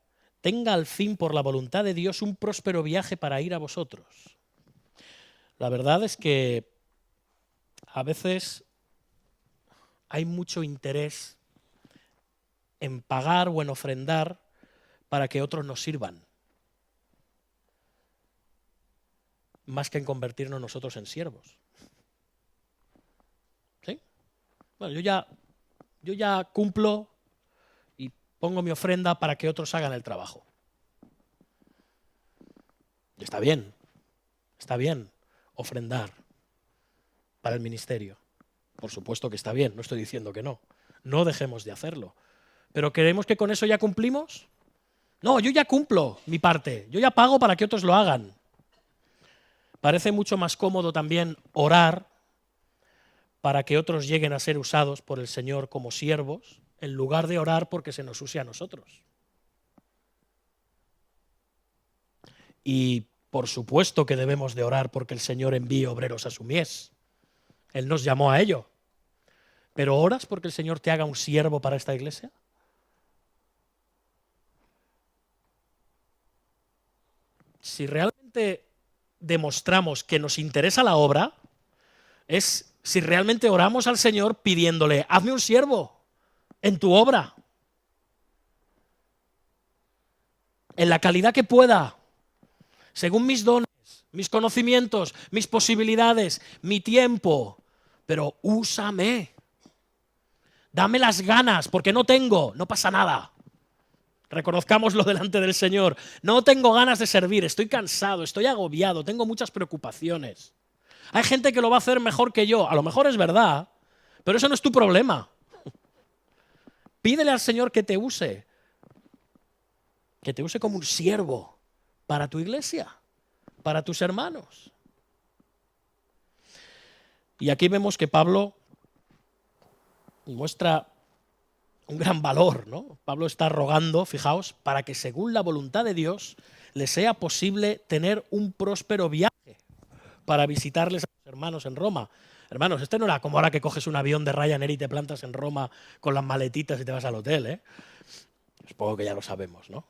tenga al fin por la voluntad de Dios un próspero viaje para ir a vosotros. La verdad es que a veces hay mucho interés en pagar o en ofrendar para que otros nos sirvan, más que en convertirnos nosotros en siervos. ¿Sí? Bueno, yo ya cumplo y pongo mi ofrenda para que otros hagan el trabajo. Está bien ofrendar para el ministerio. Por supuesto que está bien, no estoy diciendo que no. No dejemos de hacerlo. ¿Pero creemos que con eso ya cumplimos? No, yo ya cumplo mi parte. Yo ya pago para que otros lo hagan. Parece mucho más cómodo también orar para que otros lleguen a ser usados por el Señor como siervos, en lugar de orar porque se nos use a nosotros. Y por supuesto que debemos de orar porque el Señor envíe obreros a su mies. Él nos llamó a ello. ¿Pero oras porque el Señor te haga un siervo para esta iglesia? Si realmente demostramos que nos interesa la obra, es si realmente oramos al Señor pidiéndole, hazme un siervo en tu obra, en la calidad que pueda, según mis dones, mis conocimientos, mis posibilidades, mi tiempo, pero úsame. Dame las ganas, porque no tengo, no pasa nada. Reconozcámoslo delante del Señor. No tengo ganas de servir, estoy cansado, estoy agobiado, tengo muchas preocupaciones. Hay gente que lo va a hacer mejor que yo. A lo mejor es verdad, pero eso no es tu problema. Pídele al Señor que te use como un siervo para tu iglesia, para tus hermanos. Y aquí vemos que Pablo muestra un gran valor, ¿no? Pablo está rogando, fijaos, para que según la voluntad de Dios le sea posible tener un próspero viaje para visitarles a sus hermanos en Roma. Hermanos, este no era como ahora que coges un avión de Ryanair y te plantas en Roma con las maletitas y te vas al hotel, ¿eh? Supongo que ya lo sabemos, ¿no?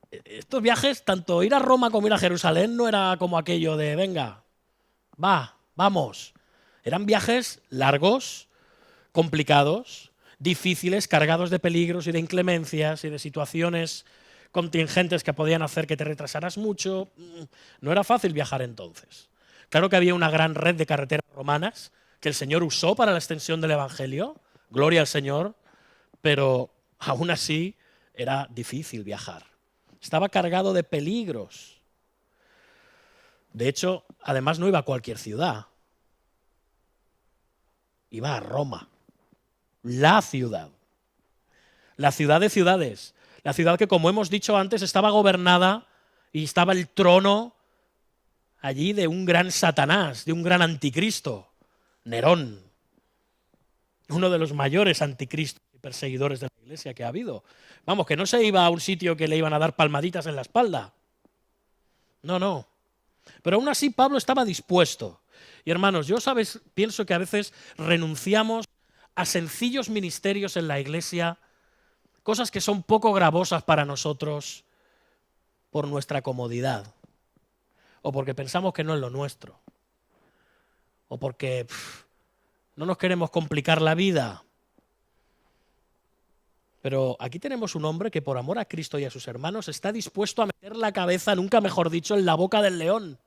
Estos viajes, tanto ir a Roma como ir a Jerusalén, no era como aquello de, venga, vamos. Eran viajes largos, complicados, difíciles, cargados de peligros y de inclemencias y de situaciones contingentes que podían hacer que te retrasaras mucho. No era fácil viajar entonces. Claro que había una gran red de carreteras romanas que el Señor usó para la extensión del Evangelio, gloria al Señor, pero aún así era difícil viajar. Estaba cargado de peligros. De hecho, además no iba a cualquier ciudad. Iba a Roma, la ciudad de ciudades, la ciudad que, como hemos dicho antes, estaba gobernada y estaba el trono allí de un gran Satanás, de un gran anticristo, Nerón, uno de los mayores anticristos y perseguidores de la iglesia que ha habido. Vamos, que no se iba a un sitio que le iban a dar palmaditas en la espalda. No, no. Pero aún así Pablo estaba dispuesto. Y hermanos, yo pienso que a veces renunciamos a sencillos ministerios en la iglesia, cosas que son poco gravosas para nosotros por nuestra comodidad, o porque pensamos que no es lo nuestro, o porque no nos queremos complicar la vida. Pero aquí tenemos un hombre que por amor a Cristo y a sus hermanos está dispuesto a meter la cabeza, nunca mejor dicho, en la boca del león.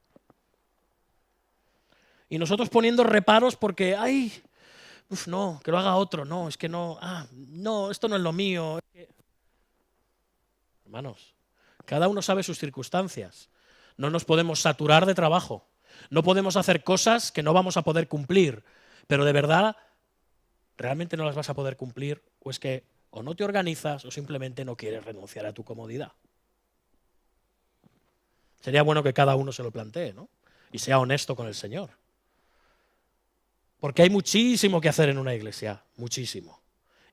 Y nosotros poniendo reparos porque, no, que lo haga otro, no, es que no, no, esto no es lo mío. Hermanos, cada uno sabe sus circunstancias. No nos podemos saturar de trabajo. No podemos hacer cosas que no vamos a poder cumplir. Pero de verdad, realmente no las vas a poder cumplir, o es que o no te organizas o simplemente no quieres renunciar a tu comodidad. Sería bueno que cada uno se lo plantee, ¿no? Y sea honesto con el Señor. Porque hay muchísimo que hacer en una iglesia, muchísimo.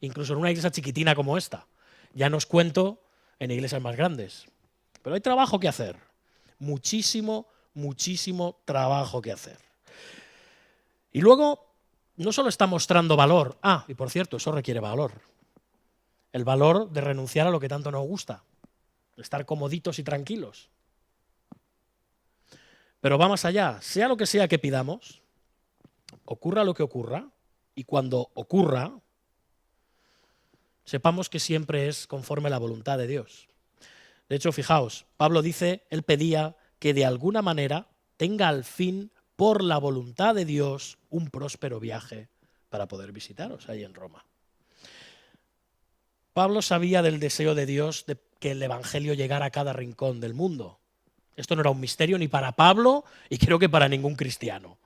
Incluso en una iglesia chiquitina como esta. Ya no os cuento en iglesias más grandes. Pero hay trabajo que hacer. Muchísimo, muchísimo trabajo que hacer. Y luego, no solo está mostrando valor. Y por cierto, eso requiere valor. El valor de renunciar a lo que tanto nos gusta. De estar comoditos y tranquilos. Pero va más allá. Sea lo que sea que pidamos, ocurra lo que ocurra, y cuando ocurra, sepamos que siempre es conforme a la voluntad de Dios. De hecho, fijaos, Pablo dice, él pedía que de alguna manera tenga al fin, por la voluntad de Dios, un próspero viaje para poder visitaros ahí en Roma. Pablo sabía del deseo de Dios de que el Evangelio llegara a cada rincón del mundo. Esto no era un misterio ni para Pablo y creo que para ningún cristiano.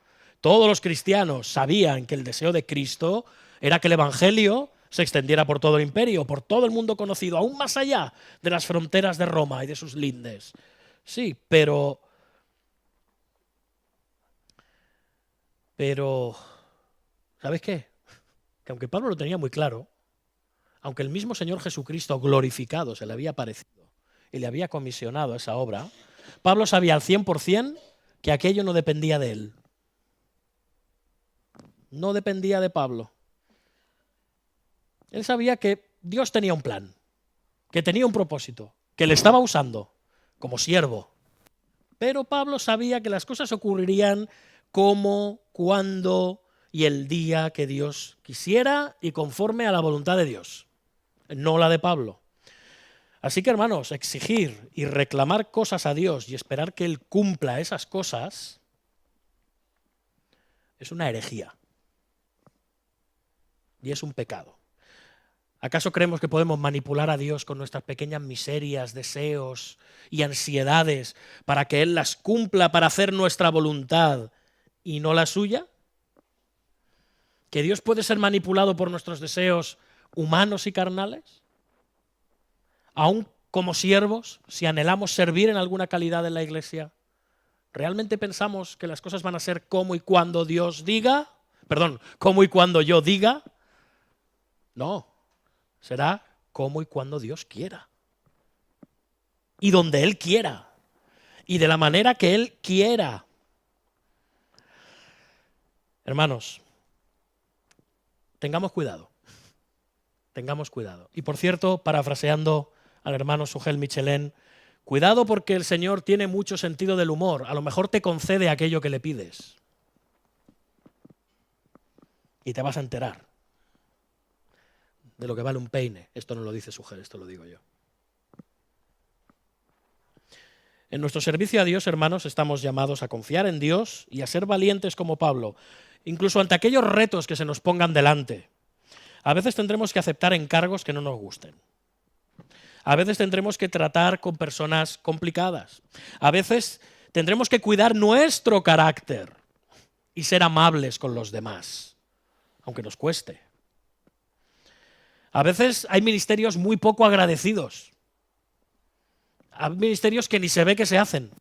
Todos los cristianos sabían que el deseo de Cristo era que el Evangelio se extendiera por todo el imperio, por todo el mundo conocido, aún más allá de las fronteras de Roma y de sus lindes. Sí, pero ¿sabes qué? Que aunque Pablo lo tenía muy claro, aunque el mismo Señor Jesucristo glorificado se le había aparecido y le había comisionado esa obra, Pablo sabía al 100% que aquello no dependía de él. No dependía de Pablo. Él sabía que Dios tenía un plan, que tenía un propósito, que le estaba usando como siervo. Pero Pablo sabía que las cosas ocurrirían como, cuando y el día que Dios quisiera y conforme a la voluntad de Dios, no la de Pablo. Así que, hermanos, exigir y reclamar cosas a Dios y esperar que Él cumpla esas cosas es una herejía y es un pecado. ¿Acaso creemos que podemos manipular a Dios con nuestras pequeñas miserias, deseos y ansiedades para que Él las cumpla para hacer nuestra voluntad y no la suya? ¿Que Dios puede ser manipulado por nuestros deseos humanos y carnales? Aún como siervos, si anhelamos servir en alguna calidad en la iglesia, ¿realmente pensamos que las cosas van a ser como y cuando Dios diga? Como y cuando yo diga. No, será como y cuando Dios quiera. Y donde Él quiera. Y de la manera que Él quiera. Hermanos, tengamos cuidado. Tengamos cuidado. Y por cierto, parafraseando al hermano Sugel Michelén, cuidado porque el Señor tiene mucho sentido del humor. A lo mejor te concede aquello que le pides. y te vas a enterar de lo que vale un peine. Esto no lo dice Suger, esto lo digo yo. En nuestro servicio a Dios, hermanos, estamos llamados a confiar en Dios y a ser valientes como Pablo, incluso ante aquellos retos que se nos pongan delante. A veces tendremos que aceptar encargos que no nos gusten. A veces tendremos que tratar con personas complicadas. A veces tendremos que cuidar nuestro carácter y ser amables con los demás, aunque nos cueste. A veces hay ministerios muy poco agradecidos. Hay ministerios que ni se ve que se hacen.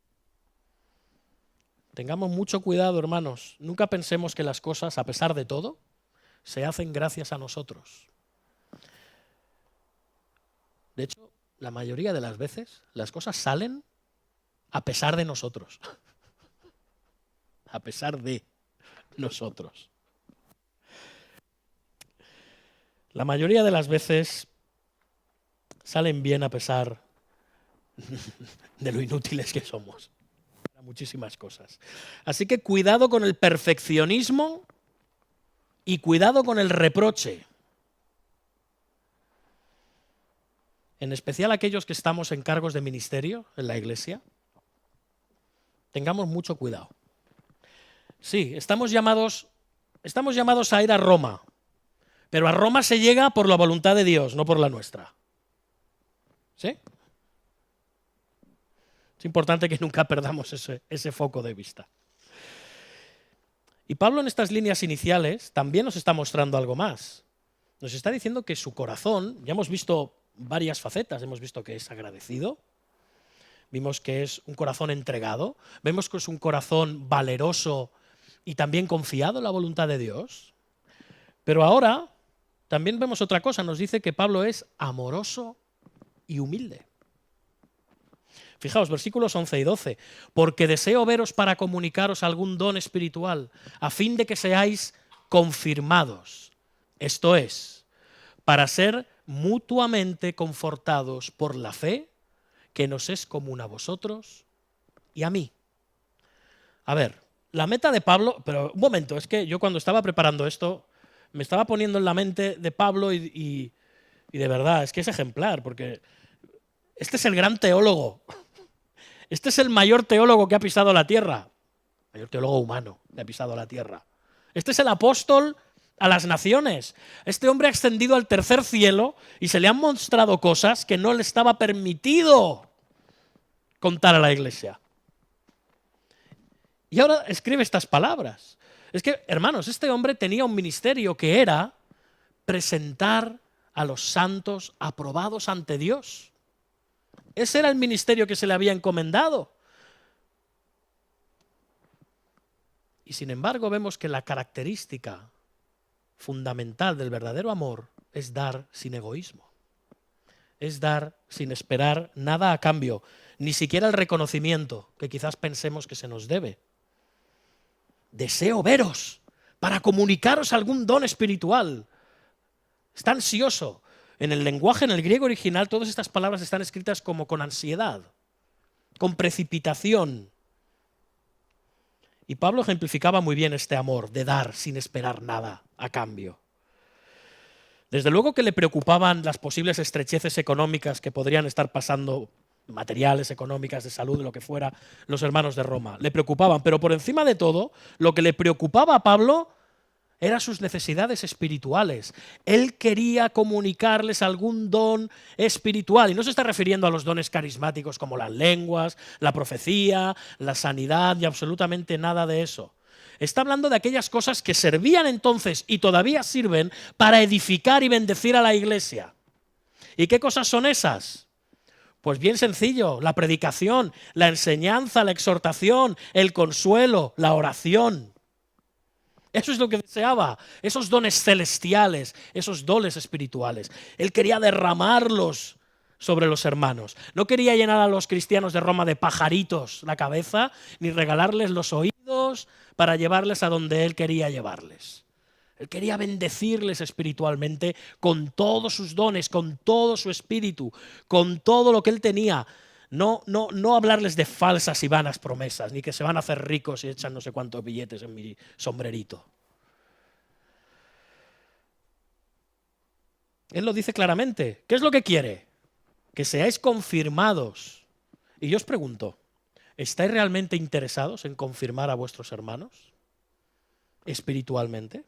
Tengamos mucho cuidado, hermanos. Nunca pensemos que las cosas, a pesar de todo, se hacen gracias a nosotros. De hecho, la mayoría de las veces las cosas salen a pesar de nosotros. A pesar de nosotros. La mayoría de las veces salen bien a pesar de lo inútiles que somos. Para muchísimas cosas. Así que cuidado con el perfeccionismo y cuidado con el reproche. En especial aquellos que estamos en cargos de ministerio en la iglesia. Tengamos mucho cuidado. Sí, estamos llamados a ir a Roma, pero a Roma se llega por la voluntad de Dios, no por la nuestra. ¿Sí? Es importante que nunca perdamos ese foco de vista. Y Pablo en estas líneas iniciales también nos está mostrando algo más. Nos está diciendo que su corazón, ya hemos visto varias facetas, hemos visto que es agradecido, vimos que es un corazón entregado, vemos que es un corazón valeroso y también confiado en la voluntad de Dios. Pero ahora también vemos otra cosa, nos dice que Pablo es amoroso y humilde. Fijaos, versículos 11 y 12. Porque deseo veros para comunicaros algún don espiritual, a fin de que seáis confirmados. Esto es, para ser mutuamente confortados por la fe que nos es común a vosotros y a mí. A ver, la meta de Pablo, pero un momento, es que yo cuando estaba preparando esto, me estaba poniendo en la mente de Pablo y de verdad, es que es ejemplar, porque este es el gran teólogo. Este es el mayor teólogo que ha pisado la tierra. El mayor teólogo humano que ha pisado la tierra. Este es el apóstol a las naciones. Este hombre ha ascendido al tercer cielo y se le han mostrado cosas que no le estaba permitido contar a la iglesia. Y ahora escribe estas palabras. Es que, hermanos, este hombre tenía un ministerio que era presentar a los santos aprobados ante Dios. Ese era el ministerio que se le había encomendado. Y sin embargo vemos que la característica fundamental del verdadero amor es dar sin egoísmo. Es dar sin esperar nada a cambio, ni siquiera el reconocimiento que quizás pensemos que se nos debe. Deseo veros para comunicaros algún don espiritual. Está ansioso. En el lenguaje, en el griego original, todas estas palabras están escritas como con ansiedad, con precipitación. Y Pablo ejemplificaba muy bien este amor de dar sin esperar nada a cambio. Desde luego que le preocupaban las posibles estrecheces económicas que podrían estar pasando, materiales, económicas, de salud, de lo que fuera, los hermanos de Roma. Le preocupaban, pero por encima de todo, lo que le preocupaba a Pablo eran sus necesidades espirituales. Él quería comunicarles algún don espiritual. Y no se está refiriendo a los dones carismáticos como las lenguas, la profecía, la sanidad y absolutamente nada de eso. Está hablando de aquellas cosas que servían entonces y todavía sirven para edificar y bendecir a la iglesia. ¿Y qué cosas son esas? Pues bien sencillo, la predicación, la enseñanza, la exhortación, el consuelo, la oración. Eso es lo que deseaba, esos dones celestiales, esos dones espirituales. Él quería derramarlos sobre los hermanos. No quería llenar a los cristianos de Roma de pajaritos la cabeza, ni regalarles los oídos para llevarles a donde él quería llevarles. Él quería bendecirles espiritualmente con todos sus dones, con todo su espíritu, con todo lo que él tenía. No hablarles de falsas y vanas promesas, ni que se van a hacer ricos y echan no sé cuántos billetes en mi sombrerito. Él lo dice claramente. ¿Qué es lo que quiere? Que seáis confirmados. Y yo os pregunto, ¿estáis realmente interesados en confirmar a vuestros hermanos espiritualmente?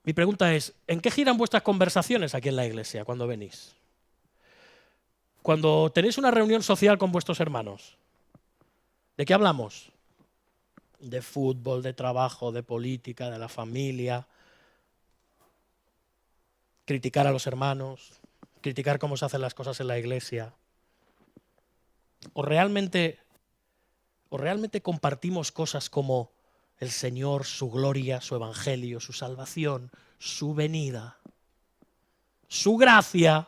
Mi pregunta es, ¿en qué giran vuestras conversaciones aquí en la iglesia cuando venís? Cuando tenéis una reunión social con vuestros hermanos, ¿de qué hablamos? De fútbol, de trabajo, de política, de la familia, criticar a los hermanos, criticar cómo se hacen las cosas en la iglesia. ¿O realmente compartimos cosas como el Señor, su gloria, su evangelio, su salvación, su venida, su gracia,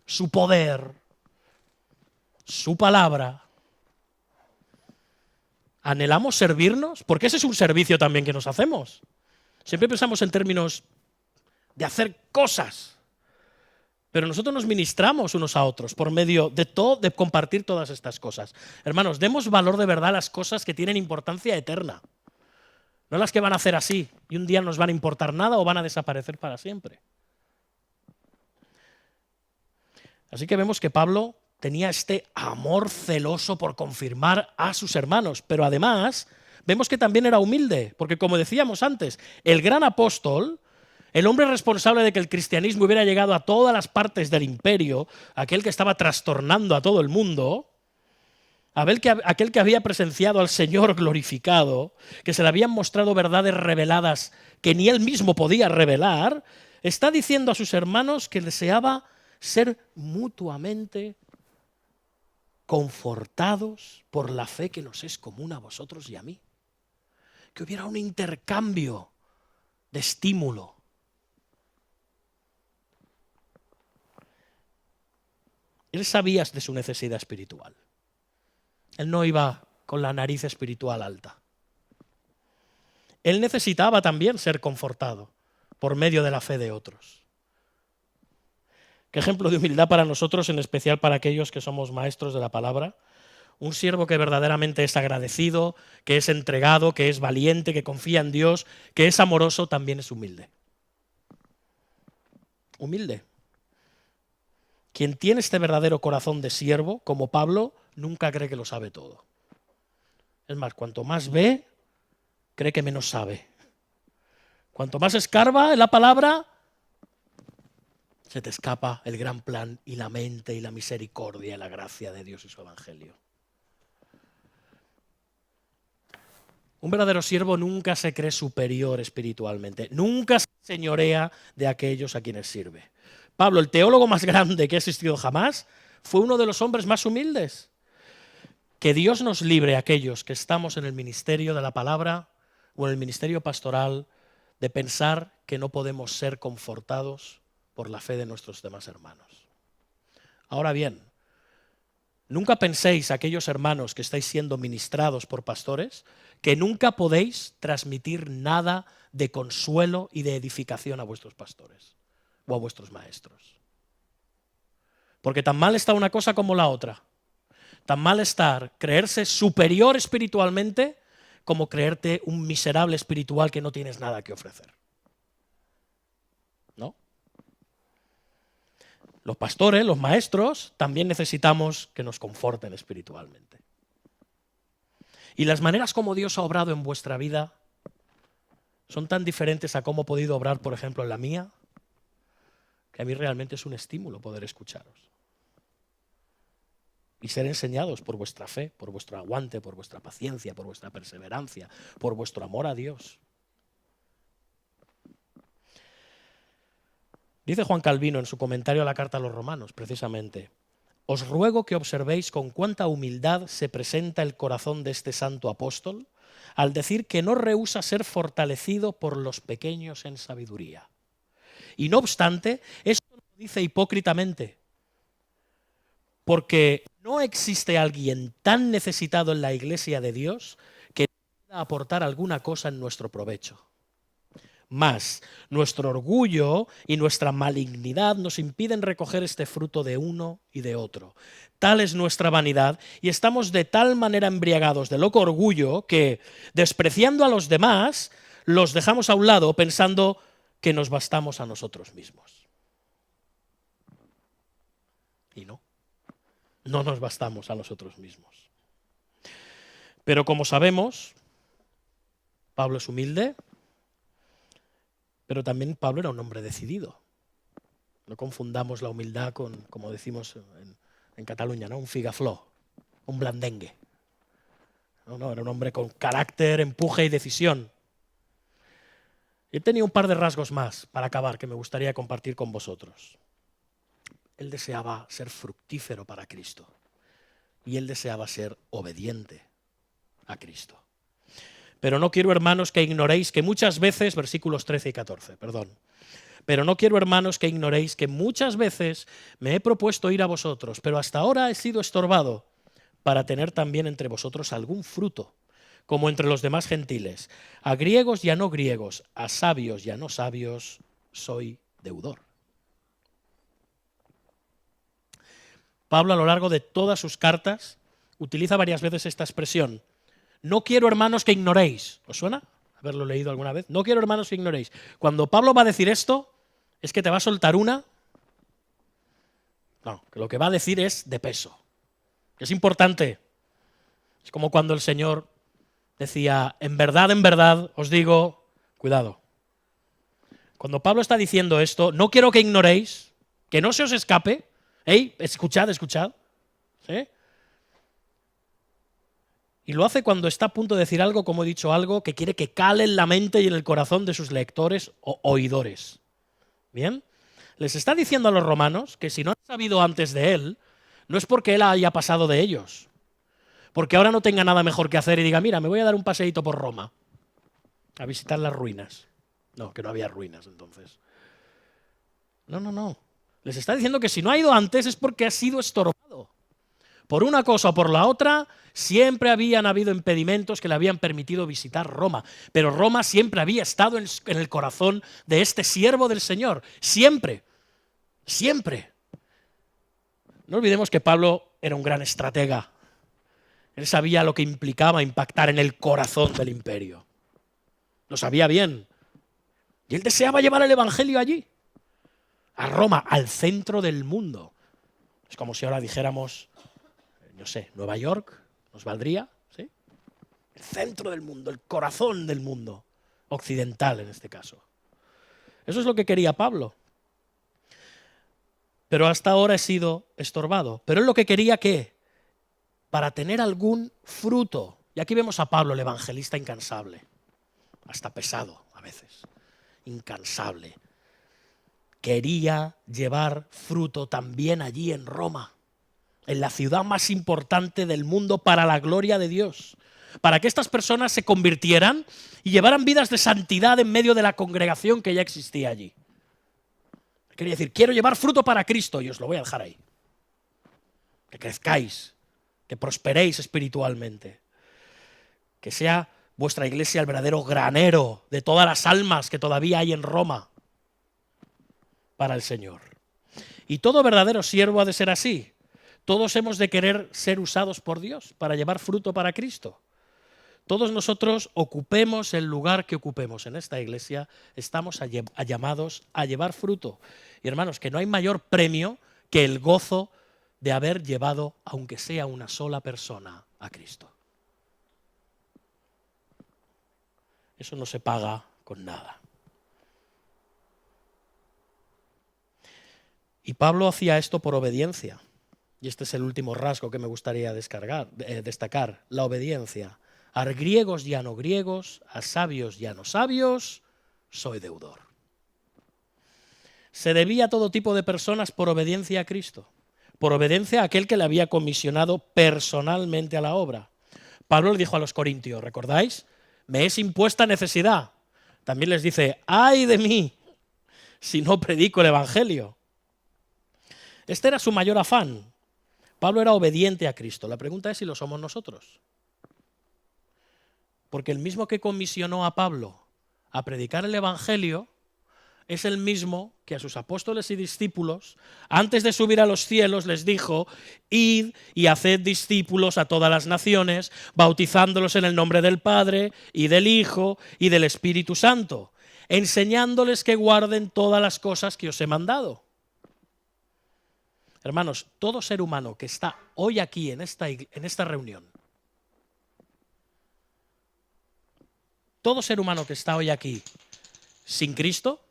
su poder, su palabra? ¿Anhelamos servirnos? Porque ese es un servicio también que nos hacemos. Siempre pensamos en términos de hacer cosas, pero nosotros nos ministramos unos a otros por medio de compartir todas estas cosas. Hermanos, demos valor de verdad a las cosas que tienen importancia eterna, no las que van a hacer así y un día no nos van a importar nada o van a desaparecer para siempre. Así que vemos que Pablo tenía este amor celoso por confirmar a sus hermanos, pero además vemos que también era humilde, porque como decíamos antes, el gran apóstol, el hombre responsable de que el cristianismo hubiera llegado a todas las partes del imperio, aquel que estaba trastornando a todo el mundo, aquel que había presenciado al Señor glorificado, que se le habían mostrado verdades reveladas que ni él mismo podía revelar, está diciendo a sus hermanos que deseaba ser mutuamente confortados por la fe que nos es común a vosotros y a mí. Que hubiera un intercambio de estímulo. Él sabía de su necesidad espiritual. Él no iba con la nariz espiritual alta. Él necesitaba también ser confortado por medio de la fe de otros. Qué ejemplo de humildad para nosotros, en especial para aquellos que somos maestros de la palabra. Un siervo que verdaderamente es agradecido, que es entregado, que es valiente, que confía en Dios, que es amoroso, también es humilde. Humilde. Quien tiene este verdadero corazón de siervo, como Pablo, nunca cree que lo sabe todo. Es más, cuanto más ve, cree que menos sabe. Cuanto más escarba en la palabra, se te escapa el gran plan y la mente y la misericordia y la gracia de Dios y su evangelio. Un verdadero siervo nunca se cree superior espiritualmente, nunca se señorea de aquellos a quienes sirve. Pablo, el teólogo más grande que ha existido jamás, fue uno de los hombres más humildes. Que Dios nos libre a aquellos que estamos en el ministerio de la palabra o en el ministerio pastoral de pensar que no podemos ser confortados por la fe de nuestros demás hermanos. Ahora bien, nunca penséis, aquellos hermanos que estáis siendo ministrados por pastores, que nunca podéis transmitir nada de consuelo y de edificación a vuestros pastores o a vuestros maestros. Porque tan mal está una cosa como la otra. Tan mal está creerse superior espiritualmente como creerte un miserable espiritual que no tienes nada que ofrecer. ¿No? Los pastores, los maestros, también necesitamos que nos conforten espiritualmente. Y las maneras como Dios ha obrado en vuestra vida son tan diferentes a cómo ha podido obrar, por ejemplo, en la mía, que a mí realmente es un estímulo poder escucharos. Y ser enseñados por vuestra fe, por vuestro aguante, por vuestra paciencia, por vuestra perseverancia, por vuestro amor a Dios. Dice Juan Calvino en su comentario a la carta a los Romanos, precisamente: os ruego que observéis con cuánta humildad se presenta el corazón de este santo apóstol al decir que no rehúsa ser fortalecido por los pequeños en sabiduría. Y no obstante, esto lo dice hipócritamente, porque no existe alguien tan necesitado en la iglesia de Dios que pueda aportar alguna cosa en nuestro provecho. Mas nuestro orgullo y nuestra malignidad nos impiden recoger este fruto de uno y de otro. Tal es nuestra vanidad y estamos de tal manera embriagados de loco orgullo que, despreciando a los demás, los dejamos a un lado pensando que nos bastamos a nosotros mismos. Y no nos bastamos a nosotros mismos. Pero como sabemos, Pablo es humilde, pero también Pablo era un hombre decidido. No confundamos la humildad con, como decimos en Cataluña, ¿no? Un figafló, un blandengue. No, era un hombre con carácter, empuje y decisión. He tenido un par de rasgos más para acabar que me gustaría compartir con vosotros. Él deseaba ser fructífero para Cristo y él deseaba ser obediente a Cristo. Pero no quiero, hermanos, que ignoréis que muchas veces, versículos 13 y 14, pero no quiero, hermanos, que ignoréis que muchas veces me he propuesto ir a vosotros, pero hasta ahora he sido estorbado para tener también entre vosotros algún fruto, como entre los demás gentiles. A griegos y a no griegos, a sabios y a no sabios, soy deudor. Pablo, a lo largo de todas sus cartas, utiliza varias veces esta expresión. No quiero, hermanos, que ignoréis. ¿Os suena haberlo leído alguna vez? No quiero, hermanos, que ignoréis. Cuando Pablo va a decir esto, es que te va a soltar una. No, que lo que va a decir es de peso. Que es importante. Es como cuando el Señor decía, en verdad, os digo, cuidado. Cuando Pablo está diciendo esto, no quiero que ignoréis, que no se os escape. ¡Ey! Escuchad. ¿Sí? Y lo hace cuando está a punto de decir algo, como he dicho, algo que quiere que cale en la mente y en el corazón de sus lectores o oidores. ¿Bien? Les está diciendo a los romanos que si no han sabido antes de él, no es porque él haya pasado de ellos. Porque ahora no tenga nada mejor que hacer y diga, mira, me voy a dar un paseíto por Roma a visitar las ruinas. No, que no había ruinas entonces. No. Les está diciendo que si no ha ido antes es porque ha sido estorbado. Por una cosa o por la otra, siempre habían habido impedimentos que le habían permitido visitar Roma. Pero Roma siempre había estado en el corazón de este siervo del Señor. Siempre. No olvidemos que Pablo era un gran estratega. Él sabía lo que implicaba impactar en el corazón del imperio. Lo sabía bien. Y él deseaba llevar el evangelio allí. A Roma, al centro del mundo. Es como si ahora dijéramos, no sé, Nueva York, ¿nos valdría? ¿Sí? El centro del mundo, el corazón del mundo, occidental en este caso. Eso es lo que quería Pablo. Pero hasta ahora he sido estorbado. Pero él lo que quería, ¿qué? Para tener algún fruto. Y aquí vemos a Pablo, el evangelista incansable. Hasta pesado a veces. Incansable. Quería llevar fruto también allí en Roma, en la ciudad más importante del mundo para la gloria de Dios, para que estas personas se convirtieran y llevaran vidas de santidad en medio de la congregación que ya existía allí. Quería decir, quiero llevar fruto para Cristo y os lo voy a dejar ahí. Que crezcáis, que prosperéis espiritualmente, que sea vuestra iglesia el verdadero granero de todas las almas que todavía hay en Roma para el Señor. Y todo verdadero siervo ha de ser así. Todos hemos de querer ser usados por Dios para llevar fruto para Cristo. Todos nosotros, ocupemos el lugar que ocupemos en esta iglesia, estamos llamados a llevar fruto. Y hermanos, que no hay mayor premio que el gozo de haber llevado, aunque sea una sola persona, a Cristo. Eso no se paga con nada. Y Pablo hacía esto por obediencia. Y este es el último rasgo que me gustaría destacar, la obediencia. A griegos y a no griegos, a sabios y a no sabios, soy deudor. Se debía a todo tipo de personas por obediencia a Cristo, por obediencia a aquel que le había comisionado personalmente a la obra. Pablo le dijo a los corintios, ¿recordáis? Me es impuesta necesidad. También les dice, ¡ay de mí si no predico el evangelio! Este era su mayor afán. Pablo era obediente a Cristo. La pregunta es si lo somos nosotros. Porque el mismo que comisionó a Pablo a predicar el evangelio es el mismo que a sus apóstoles y discípulos, antes de subir a los cielos, les dijo, id y haced discípulos a todas las naciones, bautizándolos en el nombre del Padre y del Hijo y del Espíritu Santo, enseñándoles que guarden todas las cosas que os he mandado. Hermanos, todo ser humano que está hoy aquí en esta reunión, todo ser humano que está hoy aquí sin Cristo,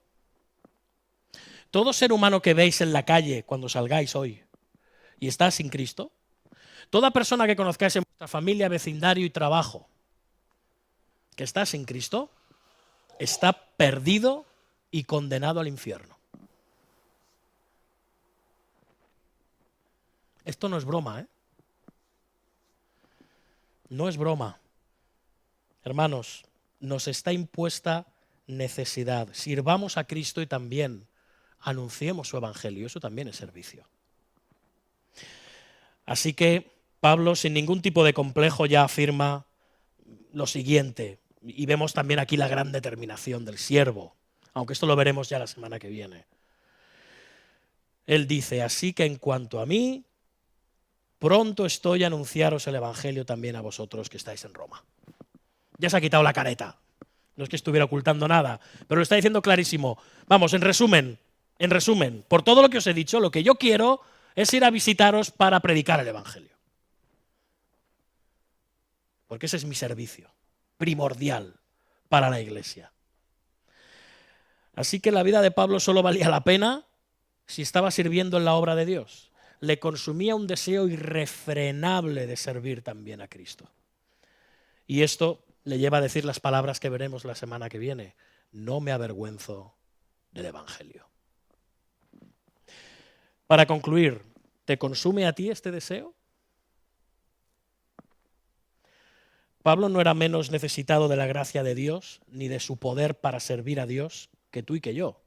todo ser humano que veis en la calle cuando salgáis hoy y está sin Cristo, toda persona que conozcáis en vuestra familia, vecindario y trabajo que está sin Cristo, está perdido y condenado al infierno. Esto no es broma, ¿eh? No es broma. Hermanos, nos está impuesta necesidad. Sirvamos a Cristo y también anunciemos su evangelio. Eso también es servicio. Así que Pablo, sin ningún tipo de complejo, ya afirma lo siguiente. Y vemos también aquí la gran determinación del siervo, aunque esto lo veremos ya la semana que viene. Él dice, así que en cuanto a mí, pronto estoy a anunciaros el evangelio también a vosotros que estáis en Roma. Ya se ha quitado la careta. No es que estuviera ocultando nada, pero lo está diciendo clarísimo. Vamos, en resumen, por todo lo que os he dicho, lo que yo quiero es ir a visitaros para predicar el evangelio. Porque ese es mi servicio primordial para la iglesia. Así que la vida de Pablo solo valía la pena si estaba sirviendo en la obra de Dios. Le consumía un deseo irrefrenable de servir también a Cristo. Y esto le lleva a decir las palabras que veremos la semana que viene. No me avergüenzo del evangelio. Para concluir, ¿te consume a ti este deseo? Pablo no era menos necesitado de la gracia de Dios ni de su poder para servir a Dios que tú y que yo.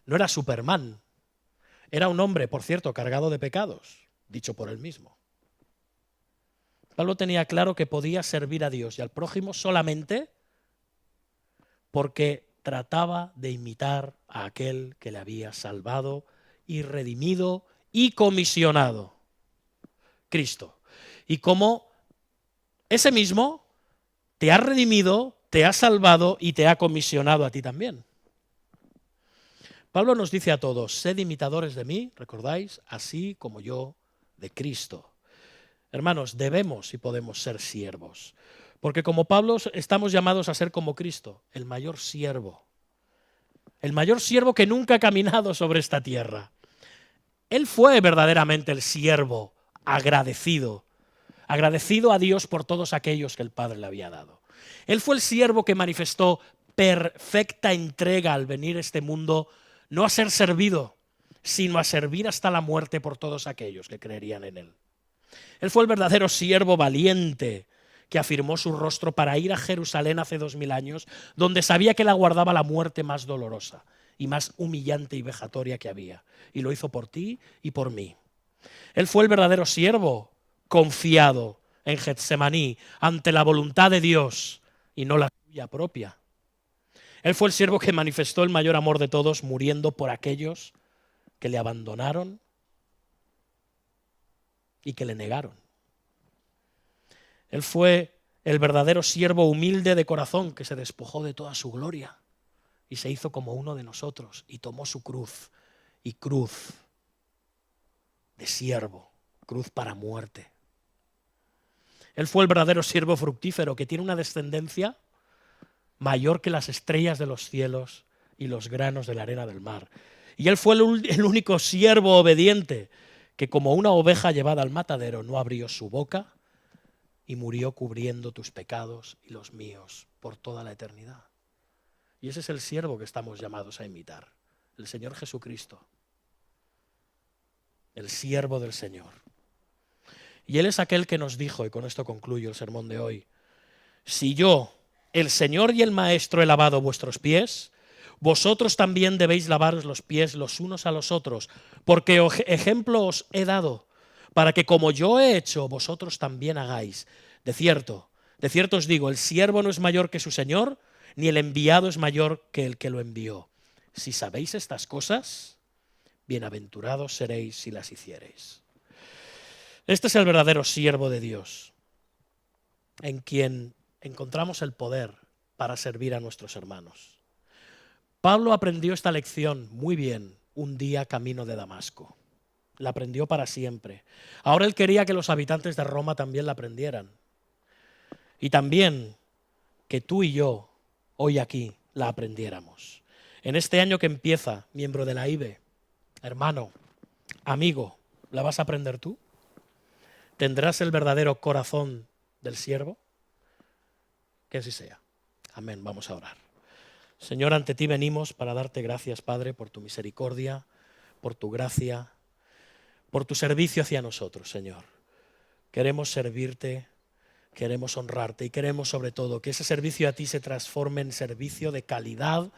No era Superman. Era un hombre, por cierto, cargado de pecados, dicho por él mismo. Pablo tenía claro que podía servir a Dios y al prójimo solamente porque trataba de imitar a aquel que le había salvado y redimido y comisionado, Cristo. Y como ese mismo te ha redimido, te ha salvado y te ha comisionado a ti también. Pablo nos dice a todos, sed imitadores de mí, ¿recordáis? Así como yo de Cristo. Hermanos, debemos y podemos ser siervos, porque como Pablo estamos llamados a ser como Cristo, el mayor siervo que nunca ha caminado sobre esta tierra. Él fue verdaderamente el siervo agradecido a Dios por todos aquellos que el Padre le había dado. Él fue el siervo que manifestó perfecta entrega al venir a este mundo, no a ser servido, sino a servir hasta la muerte por todos aquellos que creerían en él. Él fue el verdadero siervo valiente que afirmó su rostro para ir a Jerusalén hace 2000 años, donde sabía que le aguardaba la muerte más dolorosa y más humillante y vejatoria que había. Y lo hizo por ti y por mí. Él fue el verdadero siervo confiado en Getsemaní ante la voluntad de Dios y no la suya propia. Él fue el siervo que manifestó el mayor amor de todos, muriendo por aquellos que le abandonaron y que le negaron. Él fue el verdadero siervo humilde de corazón que se despojó de toda su gloria y se hizo como uno de nosotros y tomó su cruz, y cruz de siervo, cruz para muerte. Él fue el verdadero siervo fructífero que tiene una descendencia mayor que las estrellas de los cielos y los granos de la arena del mar. Y él fue el único siervo obediente que como una oveja llevada al matadero no abrió su boca y murió cubriendo tus pecados y los míos por toda la eternidad. Y ese es el siervo que estamos llamados a imitar, el Señor Jesucristo, el siervo del Señor. Y Él es aquel que nos dijo, y con esto concluyo el sermón de hoy, si yo, el Señor y el Maestro, he lavado vuestros pies, vosotros también debéis lavaros los pies los unos a los otros, porque ejemplo os he dado, para que como yo he hecho, vosotros también hagáis. De cierto os digo, el siervo no es mayor que su Señor, ni el enviado es mayor que el que lo envió. Si sabéis estas cosas, bienaventurados seréis si las hiciereis. Este es el verdadero siervo de Dios, en quien encontramos el poder para servir a nuestros hermanos. Pablo aprendió esta lección muy bien un día camino de Damasco. La aprendió para siempre. Ahora él quería que los habitantes de Roma también la aprendieran. Y también que tú y yo, hoy aquí, la aprendiéramos. En este año que empieza, miembro de la IBE, hermano, amigo, ¿la vas a aprender tú? ¿Tendrás el verdadero corazón del siervo? Que así sea. Amén. Vamos a orar. Señor, ante ti venimos para darte gracias, Padre, por tu misericordia, por tu gracia, por tu servicio hacia nosotros, Señor. Queremos servirte, queremos honrarte y queremos sobre todo que ese servicio a ti se transforme en servicio de calidad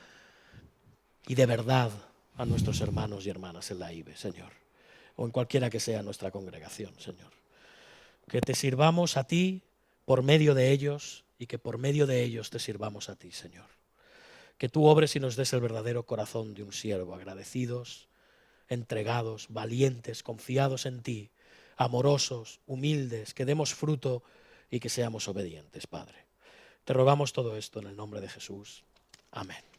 y de verdad a nuestros hermanos y hermanas en la IBE, Señor, o en cualquiera que sea nuestra congregación, Señor. Que te sirvamos a ti por medio de ellos y que por medio de ellos te sirvamos a ti, Señor. Que tú obres y nos des el verdadero corazón de un siervo, agradecidos, entregados, valientes, confiados en ti, amorosos, humildes, que demos fruto y que seamos obedientes, Padre. Te rogamos todo esto en el nombre de Jesús. Amén.